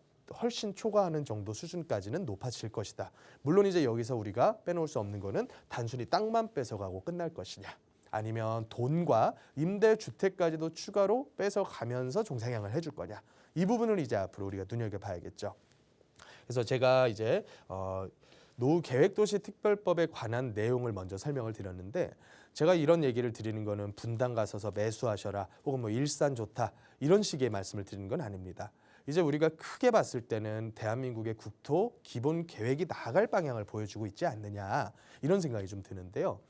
훨씬 초과하는 정도 수준까지는 높아질 것이다. 물론 이제 여기서 우리가 빼놓을 수 없는 거는 단순히 땅만 뺏어가고 끝날 것이냐, 아니면 돈과 임대주택까지도 추가로 뺏어가면서 종상향을 해줄 거냐, 이 부분을 이제 앞으로 우리가 눈여겨봐야겠죠. 그래서 제가 이제 노후 계획도시 특별법에 관한 내용을 먼저 설명을 드렸는데, 제가 이런 얘기를 드리는 거는 분당 가서서 매수하셔라 혹은 뭐 일산 좋다 이런 식의 말씀을 드리는 건 아닙니다. 이제 우리가 크게 봤을 때는 대한민국의 국토 기본 계획이 나아갈 방향을 보여주고 있지 않느냐, 이런 생각이 좀 드는데요.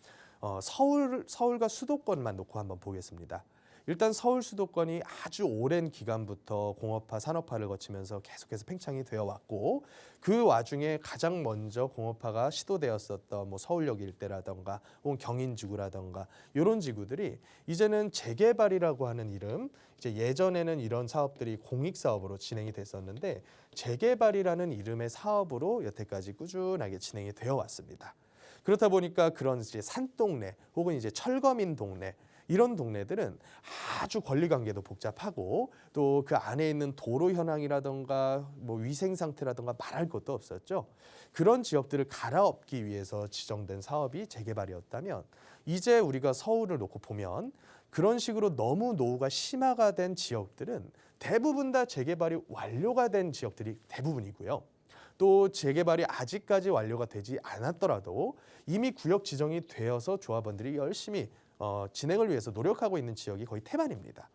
서울과 수도권만 놓고 한번 보겠습니다. 일단 서울 수도권이 아주 오랜 기간부터 공업화, 산업화를 거치면서 계속해서 팽창이 되어 왔고, 그 와중에 가장 먼저 공업화가 시도되었었던 뭐 서울역 일대라던가 혹은 경인지구라던가 이런 지구들이 이제는 재개발이라고 하는 이름, 이제 예전에는 이런 사업들이 공익사업으로 진행이 됐었는데 재개발이라는 이름의 사업으로 여태까지 꾸준하게 진행이 되어 왔습니다. 그렇다 보니까 그런 이제 산동네 혹은 이제 철거민 동네, 이런 동네들은 아주 권리관계도 복잡하고 또 그 안에 있는 도로 현황이라던가 뭐 위생 상태라던가 말할 것도 없었죠. 그런 지역들을 갈아엎기 위해서 지정된 사업이 재개발이었다면, 이제 우리가 서울을 놓고 보면 그런 식으로 너무 노후가 심화가 된 지역들은 대부분 다 재개발이 완료가 된 지역들이 대부분이고요. 또 재개발이 아직까지 완료가 되지 않았더라도 이미 구역 지정이 되어서 조합원들이 열심히 진행을 위해서 노력하고 있는 지역이 거의 태반입니다.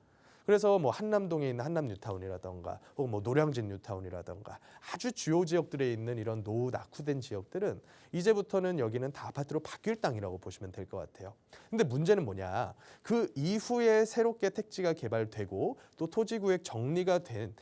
그래서 뭐 한남동에 있는 한남 뉴타운이라던가 혹은 뭐 노량진 뉴타운이라던가 아주 주요 지역들에 있는 이런 노후 낙후된 지역들은 이제부터는 여기는 다 아파트로 바뀔 땅이라고 보시면 될 것 같아요. 근데 문제는 뭐냐? 그 이후에 새롭게 택지가 개발되고 또 토지구역 정리가 된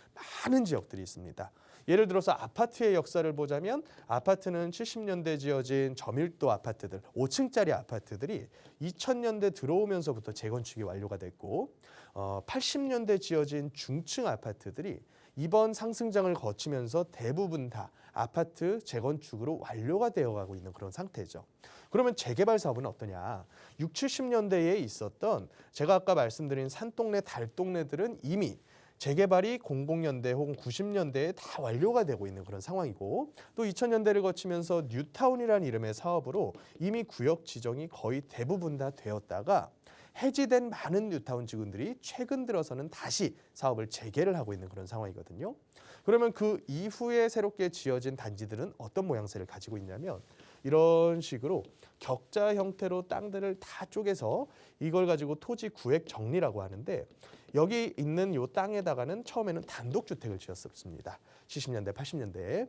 많은 지역들이 있습니다. 예를 들어서 아파트의 역사를 보자면 아파트는 70년대 지어진 저밀도 아파트들, 5층짜리 아파트들이 2000년대 들어오면서부터 재건축이 완료가 됐고 80년대 지어진 중층 아파트들이 이번 상승장을 거치면서 대부분 다 아파트 재건축으로 완료가 되어가고 있는 그런 상태죠. 그러면 재개발 사업은 어떠냐? 60, 70년대에 있었던 제가 아까 말씀드린 산동네, 달동네들은 이미 재개발이 00년대 혹은 90년대에 다 완료가 되고 있는 그런 상황이고, 또 2000년대를 거치면서 뉴타운이라는 이름의 사업으로 이미 구역 지정이 거의 대부분 다 되었다가 해지된 많은 뉴타운 지구들이 최근 들어서는 다시 사업을 재개를 하고 있는 그런 상황이거든요. 그러면 그 이후에 새롭게 지어진 단지들은 어떤 모양새를 가지고 있냐면 이런 식으로 격자 형태로 땅들을 다 쪼개서 이걸 가지고 토지 구획 정리라고 하는데, 여기 있는 이 땅에다가는 처음에는 단독주택을 지었습니다. 70년대, 80년대에.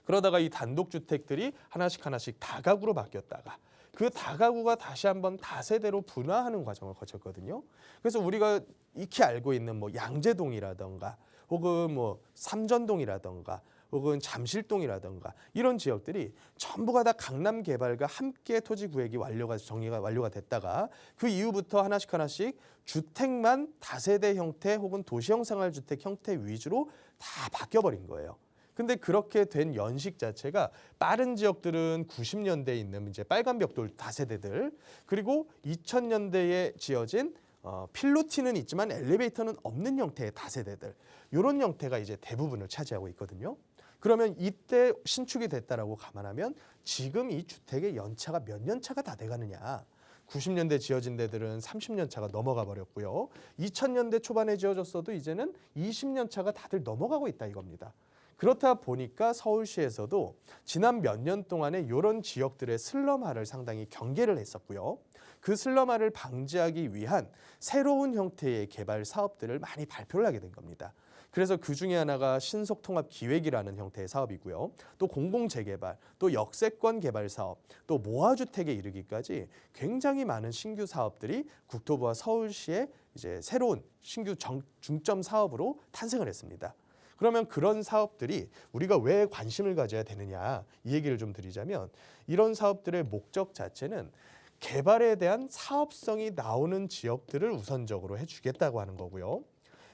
그러다가 이 단독주택들이 하나씩 다가구로 바뀌었다가 그 다가구가 다시 한번 다세대로 분화하는 과정을 거쳤거든요. 그래서 우리가 익히 알고 있는 뭐 양재동이라던가 혹은 뭐 삼전동이라던가 혹은 잠실동이라던가 이런 지역들이 전부가 다 강남 개발과 함께 토지 구획이 정리가 완료가 됐다가 그 이후부터 하나씩 주택만 다세대 형태 혹은 도시형 생활주택 형태 위주로 다 바뀌어버린 거예요. 근데 그렇게 된 연식 자체가 빠른 지역들은 90년대에 있는 이제 빨간 벽돌 다세대들, 그리고 2000년대에 지어진 필로티는 있지만 엘리베이터는 없는 형태의 다세대들, 이런 형태가 이제 대부분을 차지하고 있거든요. 그러면 이때 신축이 됐다라고 감안하면 지금 이 주택의 연차가 몇 년 차가 다 돼가느냐. 90년대 지어진 데들은 30년 차가 넘어가 버렸고요. 2000년대 초반에 지어졌어도 이제는 20년 차가 다들 넘어가고 있다 이겁니다. 그렇다 보니까 서울시에서도 지난 몇 년 동안에 이런 지역들의 슬럼화를 상당히 경계를 했었고요. 그 슬럼화를 방지하기 위한 새로운 형태의 개발 사업들을 많이 발표를 하게 된 겁니다. 그래서 그 중에 하나가 신속통합기획이라는 형태의 사업이고요. 또 공공재개발, 또 역세권 개발 사업, 또 모아주택에 이르기까지 굉장히 많은 신규 사업들이 국토부와 서울시의 이제 새로운 신규 중점 사업으로 탄생을 했습니다. 그러면 그런 사업들이 우리가 왜 관심을 가져야 되느냐 이 얘기를 좀 드리자면, 이런 사업들의 목적 자체는 개발에 대한 사업성이 나오는 지역들을 우선적으로 해주겠다고 하는 거고요.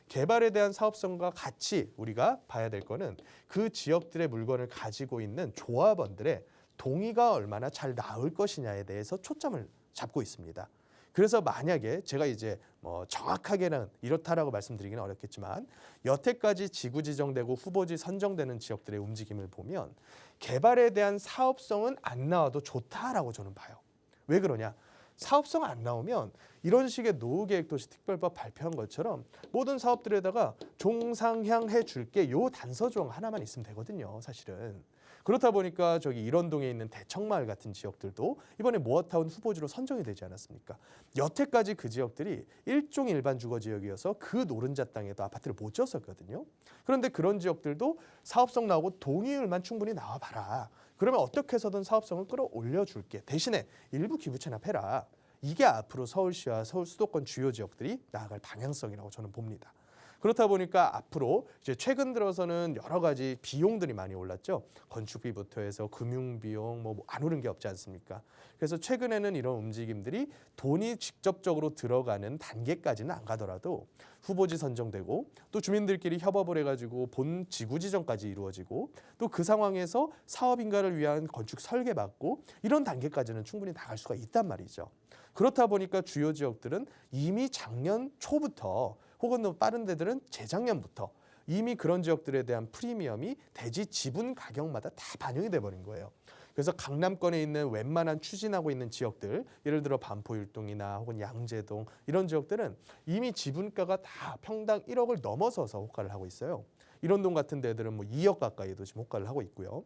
개발에 대한 사업성과 같이 우리가 봐야 될 거는 그 지역들의 물건을 가지고 있는 조합원들의 동의가 얼마나 잘 나올 것이냐에 대해서 초점을 잡고 있습니다. 그래서 만약에 제가 이제 뭐 정확하게는 이렇다라고 말씀드리기는 어렵겠지만 여태까지 지구 지정되고 후보지 선정되는 지역들의 움직임을 보면 개발에 대한 사업성은 안 나와도 좋다라고 저는 봐요. 왜 그러냐? 사업성 안 나오면 이런 식의 노후계획도시 특별법 발표한 것처럼 모든 사업들에다가 종상향해 줄게 요 단서조항 하나만 있으면 되거든요, 사실은. 그렇다 보니까 저기 일원동에 있는 대청마을 같은 지역들도 이번에 모아타운 후보지로 선정이 되지 않았습니까? 여태까지 그 지역들이 일종의 일반 주거 지역이어서 그 노른자 땅에도 아파트를 못 지었었거든요. 그런데 그런 지역들도 사업성 나오고 동의율만 충분히 나와봐라. 그러면 어떻게 해서든 사업성을 끌어올려 줄게. 대신에 일부 기부 체납해라. 이게 앞으로 서울시와 서울 수도권 주요 지역들이 나아갈 방향성이라고 저는 봅니다. 그렇다 보니까 앞으로 이제 최근 들어서는 여러 가지 비용들이 많이 올랐죠. 건축비부터 해서 금융비용 뭐 안 오른 게 없지 않습니까? 그래서 최근에는 이런 움직임들이 돈이 직접적으로 들어가는 단계까지는 안 가더라도 후보지 선정되고 또 주민들끼리 협업을 해가지고 본 지구 지정까지 이루어지고 또 그 상황에서 사업 인가를 위한 건축 설계 받고 이런 단계까지는 충분히 나갈 수가 있단 말이죠. 그렇다 보니까 주요 지역들은 이미 작년 초부터 혹은 더 빠른 데들은 재작년부터 이미 그런 지역들에 대한 프리미엄이 대지 지분 가격마다 다 반영이 돼버린 거예요. 그래서 강남권에 있는 웬만한 추진하고 있는 지역들, 예를 들어 반포율동이나 혹은 양재동 이런 지역들은 이미 지분가가 다 평당 1억을 넘어서서 호가를 하고 있어요. 일원동 같은 데들은 뭐 2억 가까이도 지금 호가를 하고 있고요.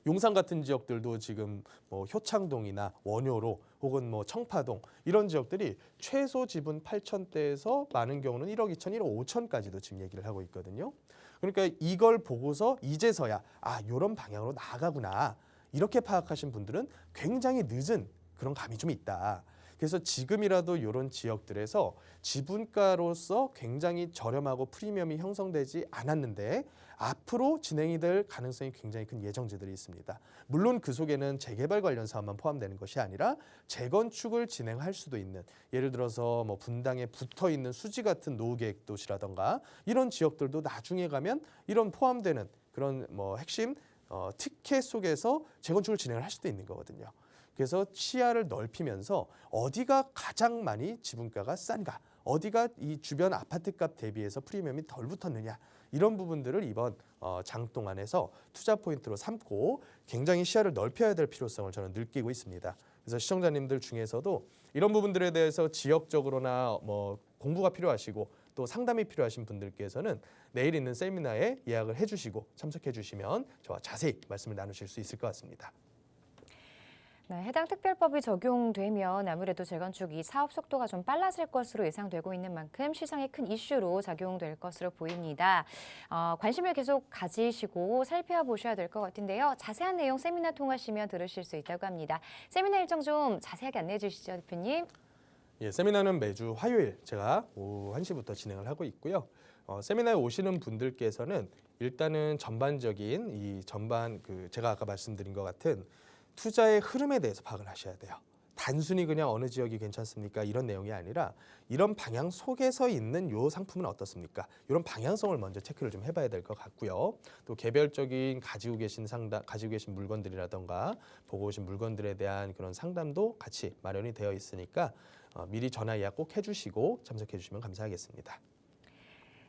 용산 같은 지역들도 지금 뭐 효창동이나 원효로 혹은 뭐 청파동 이런 지역들이 최소 지분 8천대에서 많은 경우는 1억 2천, 1억 5천까지도 지금 얘기를 하고 있거든요. 그러니까 이걸 보고서 이제서야 이런 방향으로 나아가구나 이렇게 파악하신 분들은 굉장히 늦은 그런 감이 좀 있다. 그래서 지금이라도 이런 지역들에서 지분가로서 굉장히 저렴하고 프리미엄이 형성되지 않았는데 앞으로 진행이 될 가능성이 굉장히 큰 예정지들이 있습니다. 물론 그 속에는 재개발 관련 사업만 포함되는 것이 아니라 재건축을 진행할 수도 있는, 예를 들어서 뭐 분당에 붙어 있는 수지 같은 노후계획 도시라던가 이런 지역들도 나중에 가면 이런 포함되는 그런 뭐 핵심 티켓 속에서 재건축을 진행을 할 수도 있는 거거든요. 그래서 시야를 넓히면서 어디가 가장 많이 지분가가 싼가, 어디가 이 주변 아파트값 대비해서 프리미엄이 덜 붙었느냐, 이런 부분들을 이번 장동안에서 투자 포인트로 삼고 굉장히 시야를 넓혀야 될 필요성을 저는 느끼고 있습니다. 그래서 시청자님들 중에서도 이런 부분들에 대해서 지역적으로나 뭐 공부가 필요하시고 또 상담이 필요하신 분들께서는 내일 있는 세미나에 예약을 해주시고 참석해 주시면 저와 자세히 말씀을 나누실 수 있을 것 같습니다. 네, 해당 특별법이 적용되면 아무래도 재건축 이 사업 속도가 좀 빨라질 것으로 예상되고 있는 만큼 시장에 큰 이슈로 작용될 것으로 보입니다. 관심을 계속 가지시고 살펴보셔야 될 것 같은데요. 자세한 내용 세미나 통하시면 들으실 수 있다고 합니다. 세미나 일정 좀 자세하게 안내해 주시죠, 대표님. 예, 세미나는 매주 화요일 제가 오후 1시부터 진행을 하고 있고요. 세미나에 오시는 분들께서는 일단은 전반적인 제가 아까 말씀드린 것 같은 투자의 흐름에 대해서 파악을 하셔야 돼요. 단순히 그냥 어느 지역이 괜찮습니까? 이런 내용이 아니라 이런 방향 속에서 있는 요 상품은 어떻습니까? 이런 방향성을 먼저 체크를 좀 해봐야 될 것 같고요. 또 개별적인 가지고 계신 물건들이라던가 보고 오신 물건들에 대한 그런 상담도 같이 마련이 되어 있으니까 미리 전화 예약 꼭 해주시고 참석해 주시면 감사하겠습니다.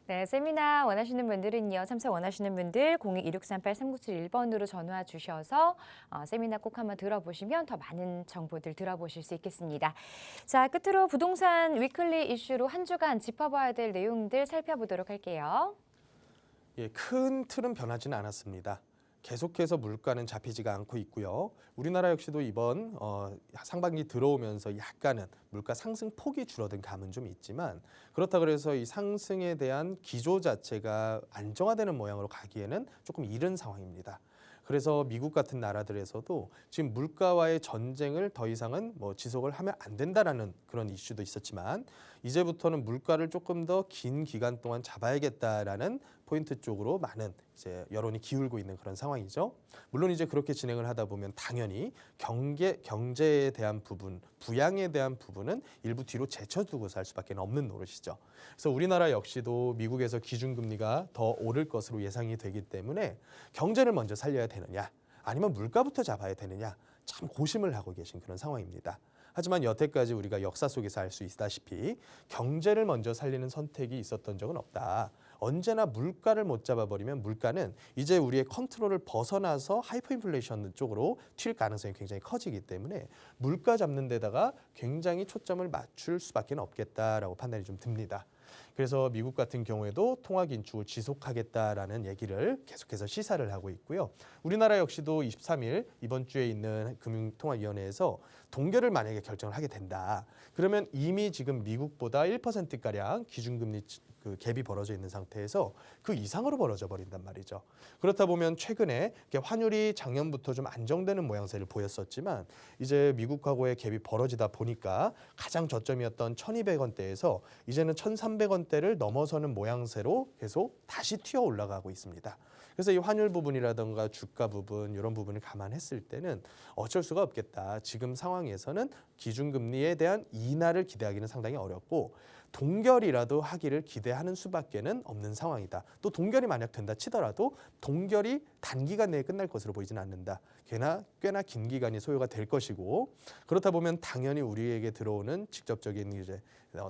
네, 세미나 원하시는 분들은요. 참석 원하시는 분들 02-2638-3971번으로 전화 주셔서 세미나 꼭 한번 들어보시면 더 많은 정보들 들어보실 수 있겠습니다. 자, 끝으로 부동산 위클리 이슈로 한 주간 짚어봐야 될 내용들 살펴보도록 할게요. 예, 큰 틀은 변하지는 않았습니다. 계속해서 물가는 잡히지가 않고 있고요. 우리나라 역시도 이번 상반기 들어오면서 약간은 물가 상승 폭이 줄어든 감은 좀 있지만 그렇다 그래서 이 상승에 대한 기조 자체가 안정화되는 모양으로 가기에는 조금 이른 상황입니다. 그래서 미국 같은 나라들에서도 지금 물가와의 전쟁을 더 이상은 지속을 하면 안 된다라는 그런 이슈도 있었지만 이제부터는 물가를 조금 더 긴 기간 동안 잡아야겠다라는 포인트 쪽으로 많은 이제 여론이 기울고 있는 그런 상황이죠. 물론 이제 그렇게 진행을 하다 보면 당연히 경제에 대한 부분, 부양에 대한 부분은 일부 뒤로 제쳐두고 살 수밖에 없는 노릇이죠. 그래서 우리나라 역시도 미국에서 기준금리가 더 오를 것으로 예상이 되기 때문에 경제를 먼저 살려야 되느냐 아니면 물가부터 잡아야 되느냐 참 고심을 하고 계신 그런 상황입니다. 하지만 여태까지 우리가 역사 속에서 알 수 있다시피 경제를 먼저 살리는 선택이 있었던 적은 없다. 언제나 물가를 못 잡아버리면 물가는 이제 우리의 컨트롤을 벗어나서 하이퍼 인플레이션 쪽으로 튈 가능성이 굉장히 커지기 때문에 물가 잡는 데다가 굉장히 초점을 맞출 수밖에 없겠다라고 판단이 좀 듭니다. 그래서 미국 같은 경우에도 통화 긴축을 지속하겠다라는 얘기를 계속해서 시사를 하고 있고요. 우리나라 역시도 23일 이번 주에 있는 금융통화위원회에서 동결을 만약에 결정을 하게 된다. 그러면 이미 지금 미국보다 1%가량 기준금리 갭이 벌어져 있는 상태에서 그 이상으로 벌어져 버린단 말이죠. 그렇다 보면 최근에 환율이 작년부터 좀 안정되는 모양새를 보였었지만 이제 미국하고의 갭이 벌어지다 보니까 가장 저점이었던 1,200원대에서 이제는 1,300원대를 넘어서는 모양새로 계속 다시 튀어 올라가고 있습니다. 그래서 이 환율 부분이라든가 주가 부분 이런 부분을 감안했을 때는 어쩔 수가 없겠다. 지금 상황에서는 기준금리에 대한 인하를 기대하기는 상당히 어렵고 동결이라도 하기를 기대하는 수밖에는 없는 상황이다. 또 동결이 만약 된다 치더라도 동결이 단기간 내에 끝날 것으로 보이지는 않는다. 꽤나 긴 기간이 소요가 될 것이고 그렇다 보면 당연히 우리에게 들어오는 직접적인 이제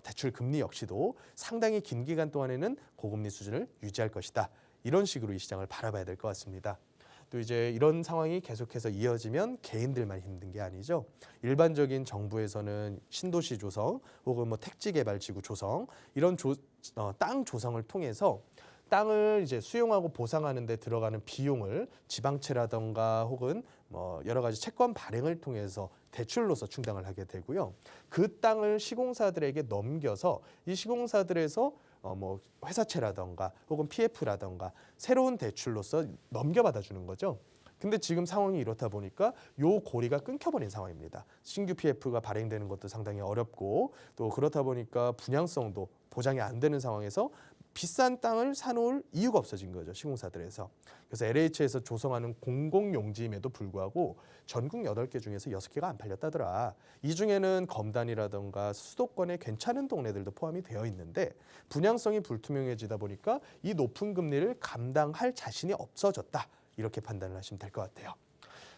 대출 금리 역시도 상당히 긴 기간 동안에는 고금리 수준을 유지할 것이다. 이런 식으로 이 시장을 바라봐야 될 것 같습니다. 또 이제 이런 상황이 계속해서 이어지면 개인들만 힘든 게 아니죠. 일반적인 정부에서는 신도시 조성 혹은 택지 개발 지구 조성 이런 땅 조성을 통해서 땅을 이제 수용하고 보상하는 데 들어가는 비용을 지방채라던가 혹은 여러 가지 채권 발행을 통해서 대출로서 충당을 하게 되고요. 그 땅을 시공사들에게 넘겨서 이 시공사들에서 회사채라던가 혹은 PF라던가 새로운 대출로서 넘겨받아 주는 거죠. 근데 지금 상황이 이렇다 보니까 요 고리가 끊겨버린 상황입니다. 신규 PF가 발행되는 것도 상당히 어렵고 또 그렇다 보니까 분양성도 보장이 안 되는 상황에서 비싼 땅을 사놓을 이유가 없어진 거죠. 시공사들에서. 그래서 LH에서 조성하는 공공용지임에도 불구하고 전국 8개 중에서 6개가 안 팔렸다더라. 이 중에는 검단이라던가 수도권의 괜찮은 동네들도 포함이 되어 있는데 분양성이 불투명해지다 보니까 이 높은 금리를 감당할 자신이 없어졌다. 이렇게 판단을 하시면 될 것 같아요.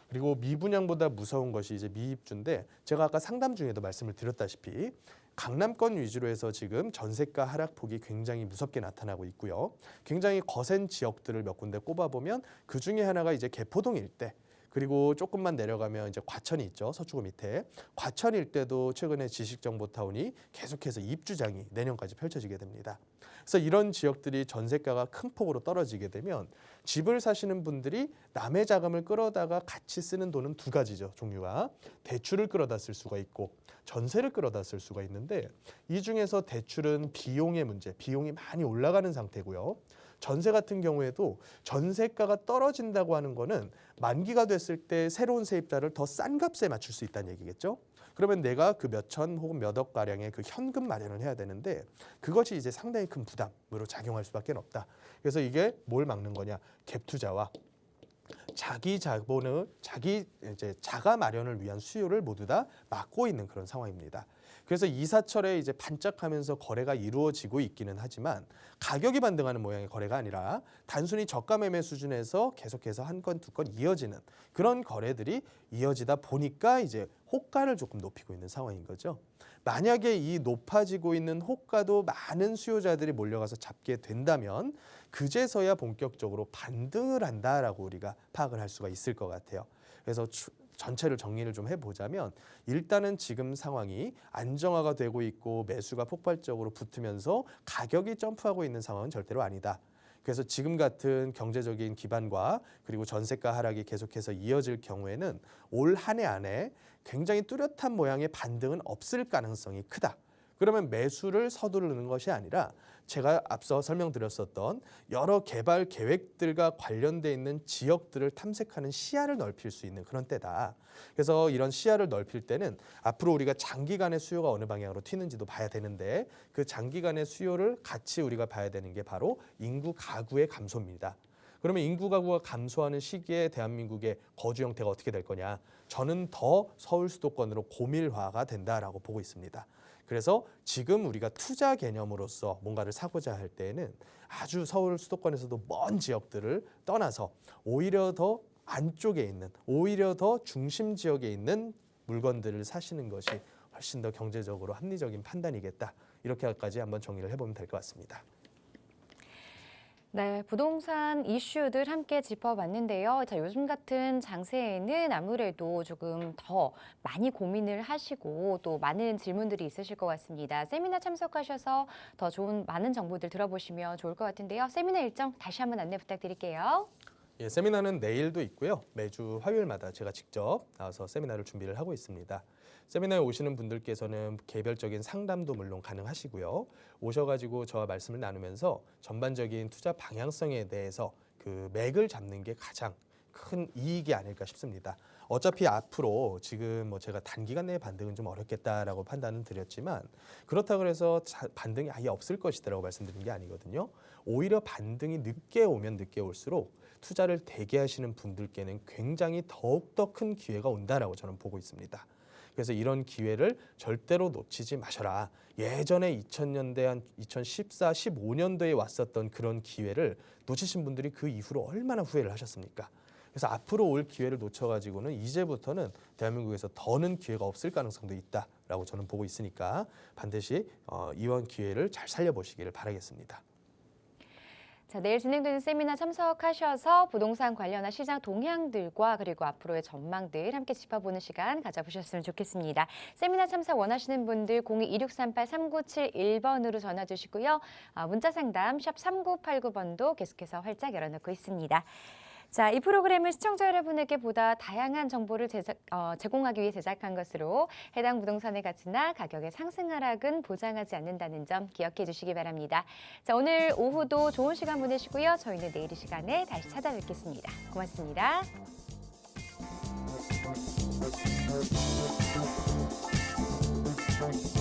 그리고 미분양보다 무서운 것이 이제 미입주인데 제가 아까 상담 중에도 말씀을 드렸다시피 강남권 위주로 해서 지금 전세가 하락폭이 굉장히 무섭게 나타나고 있고요. 굉장히 거센 지역들을 몇 군데 꼽아보면 그 중에 하나가 이제 개포동 일대 그리고 조금만 내려가면 이제 과천이 있죠. 서초구 밑에. 과천 일대도 최근에 지식정보타운이 계속해서 입주장이 내년까지 펼쳐지게 됩니다. 그래서 이런 지역들이 전세가가 큰 폭으로 떨어지게 되면 집을 사시는 분들이 남의 자금을 끌어다가 같이 쓰는 돈은 두 가지죠. 종류가. 대출을 끌어다 쓸 수가 있고 전세를 끌어다 쓸 수가 있는데 이 중에서 대출은 비용의 문제, 비용이 많이 올라가는 상태고요. 전세 같은 경우에도 전세가가 떨어진다고 하는 거는 만기가 됐을 때 새로운 세입자를 더 싼 값에 맞출 수 있다는 얘기겠죠. 그러면 내가 그 몇천 혹은 몇억 가량의 그 현금 마련을 해야 되는데 그것이 이제 상당히 큰 부담으로 작용할 수밖에 없다. 그래서 이게 뭘 막는 거냐? 갭 투자와 자기 자본을 자기 이제 자가 마련을 위한 수요를 모두 다 막고 있는 그런 상황입니다. 그래서 이사철에 이제 반짝하면서 거래가 이루어지고 있기는 하지만 가격이 반등하는 모양의 거래가 아니라 단순히 저가 매매 수준에서 계속해서 한 건 두 건 이어지는 그런 거래들이 이어지다 보니까 이제 호가를 조금 높이고 있는 상황인 거죠. 만약에 이 높아지고 있는 호가도 많은 수요자들이 몰려가서 잡게 된다면 그제서야 본격적으로 반등을 한다라고 우리가 파악을 할 수가 있을 것 같아요. 그래서 전체를 정리를 좀 해보자면 일단은 지금 상황이 안정화가 되고 있고 매수가 폭발적으로 붙으면서 가격이 점프하고 있는 상황은 절대로 아니다. 그래서 지금 같은 경제적인 기반과 그리고 전세가 하락이 계속해서 이어질 경우에는 올 한 해 안에 굉장히 뚜렷한 모양의 반등은 없을 가능성이 크다. 그러면 매수를 서두르는 것이 아니라 제가 앞서 설명드렸었던 여러 개발 계획들과 관련돼 있는 지역들을 탐색하는 시야를 넓힐 수 있는 그런 때다. 그래서 이런 시야를 넓힐 때는 앞으로 우리가 장기간의 수요가 어느 방향으로 튀는지도 봐야 되는데 그 장기간의 수요를 같이 우리가 봐야 되는 게 바로 인구 가구의 감소입니다. 그러면 인구 가구가 감소하는 시기에 대한민국의 거주 형태가 어떻게 될 거냐? 저는 더 서울 수도권으로 고밀화가 된다라고 보고 있습니다. 그래서 지금 우리가 투자 개념으로서 뭔가를 사고자 할 때에는 아주 서울 수도권에서도 먼 지역들을 떠나서 오히려 더 안쪽에 있는, 오히려 더 중심 지역에 있는 물건들을 사시는 것이 훨씬 더 경제적으로 합리적인 판단이겠다. 이렇게까지 한번 정리를 해보면 될 것 같습니다. 네, 부동산 이슈들 함께 짚어봤는데요. 자, 요즘 같은 장세에는 아무래도 조금 더 많이 고민을 하시고 또 많은 질문들이 있으실 것 같습니다. 세미나 참석하셔서 더 좋은 많은 정보들 들어보시면 좋을 것 같은데요. 세미나 일정 다시 한번 안내 부탁드릴게요. 예, 세미나는 내일도 있고요. 매주 화요일마다 제가 직접 나와서 세미나를 준비를 하고 있습니다. 세미나에 오시는 분들께서는 개별적인 상담도 물론 가능하시고요. 오셔가지고 저와 말씀을 나누면서 전반적인 투자 방향성에 대해서 그 맥을 잡는 게 가장 큰 이익이 아닐까 싶습니다. 어차피 앞으로 지금 뭐 제가 단기간 내에 반등은 좀 어렵겠다라고 판단은 드렸지만 그렇다고 해서 반등이 아예 없을 것이다라고 말씀드린 게 아니거든요. 오히려 반등이 늦게 오면 늦게 올수록 투자를 대기하시는 분들께는 굉장히 더욱더 큰 기회가 온다라고 저는 보고 있습니다. 그래서 이런 기회를 절대로 놓치지 마셔라. 예전에 2000년대 한 2014, 15년도에 왔었던 그런 기회를 놓치신 분들이 그 이후로 얼마나 후회를 하셨습니까? 그래서 앞으로 올 기회를 놓쳐가지고는 이제부터는 대한민국에서 더는 기회가 없을 가능성도 있다라고 저는 보고 있으니까 반드시 이번 기회를 잘 살려보시기를 바라겠습니다. 자, 내일 진행되는 세미나 참석하셔서 부동산 관련한 시장 동향들과 그리고 앞으로의 전망들 함께 짚어보는 시간 가져보셨으면 좋겠습니다. 세미나 참석 원하시는 분들 02-2638-3971번으로 전화 주시고요. 문자 상담 샵 3989번도 계속해서 활짝 열어놓고 있습니다. 자, 이 프로그램은 시청자 여러분에게 보다 다양한 정보를 제공하기 위해 제작한 것으로 해당 부동산의 가치나 가격의 상승 하락은 보장하지 않는다는 점 기억해 주시기 바랍니다. 자, 오늘 오후도 좋은 시간 보내시고요. 저희는 내일 이 시간에 다시 찾아뵙겠습니다. 고맙습니다. Thank you.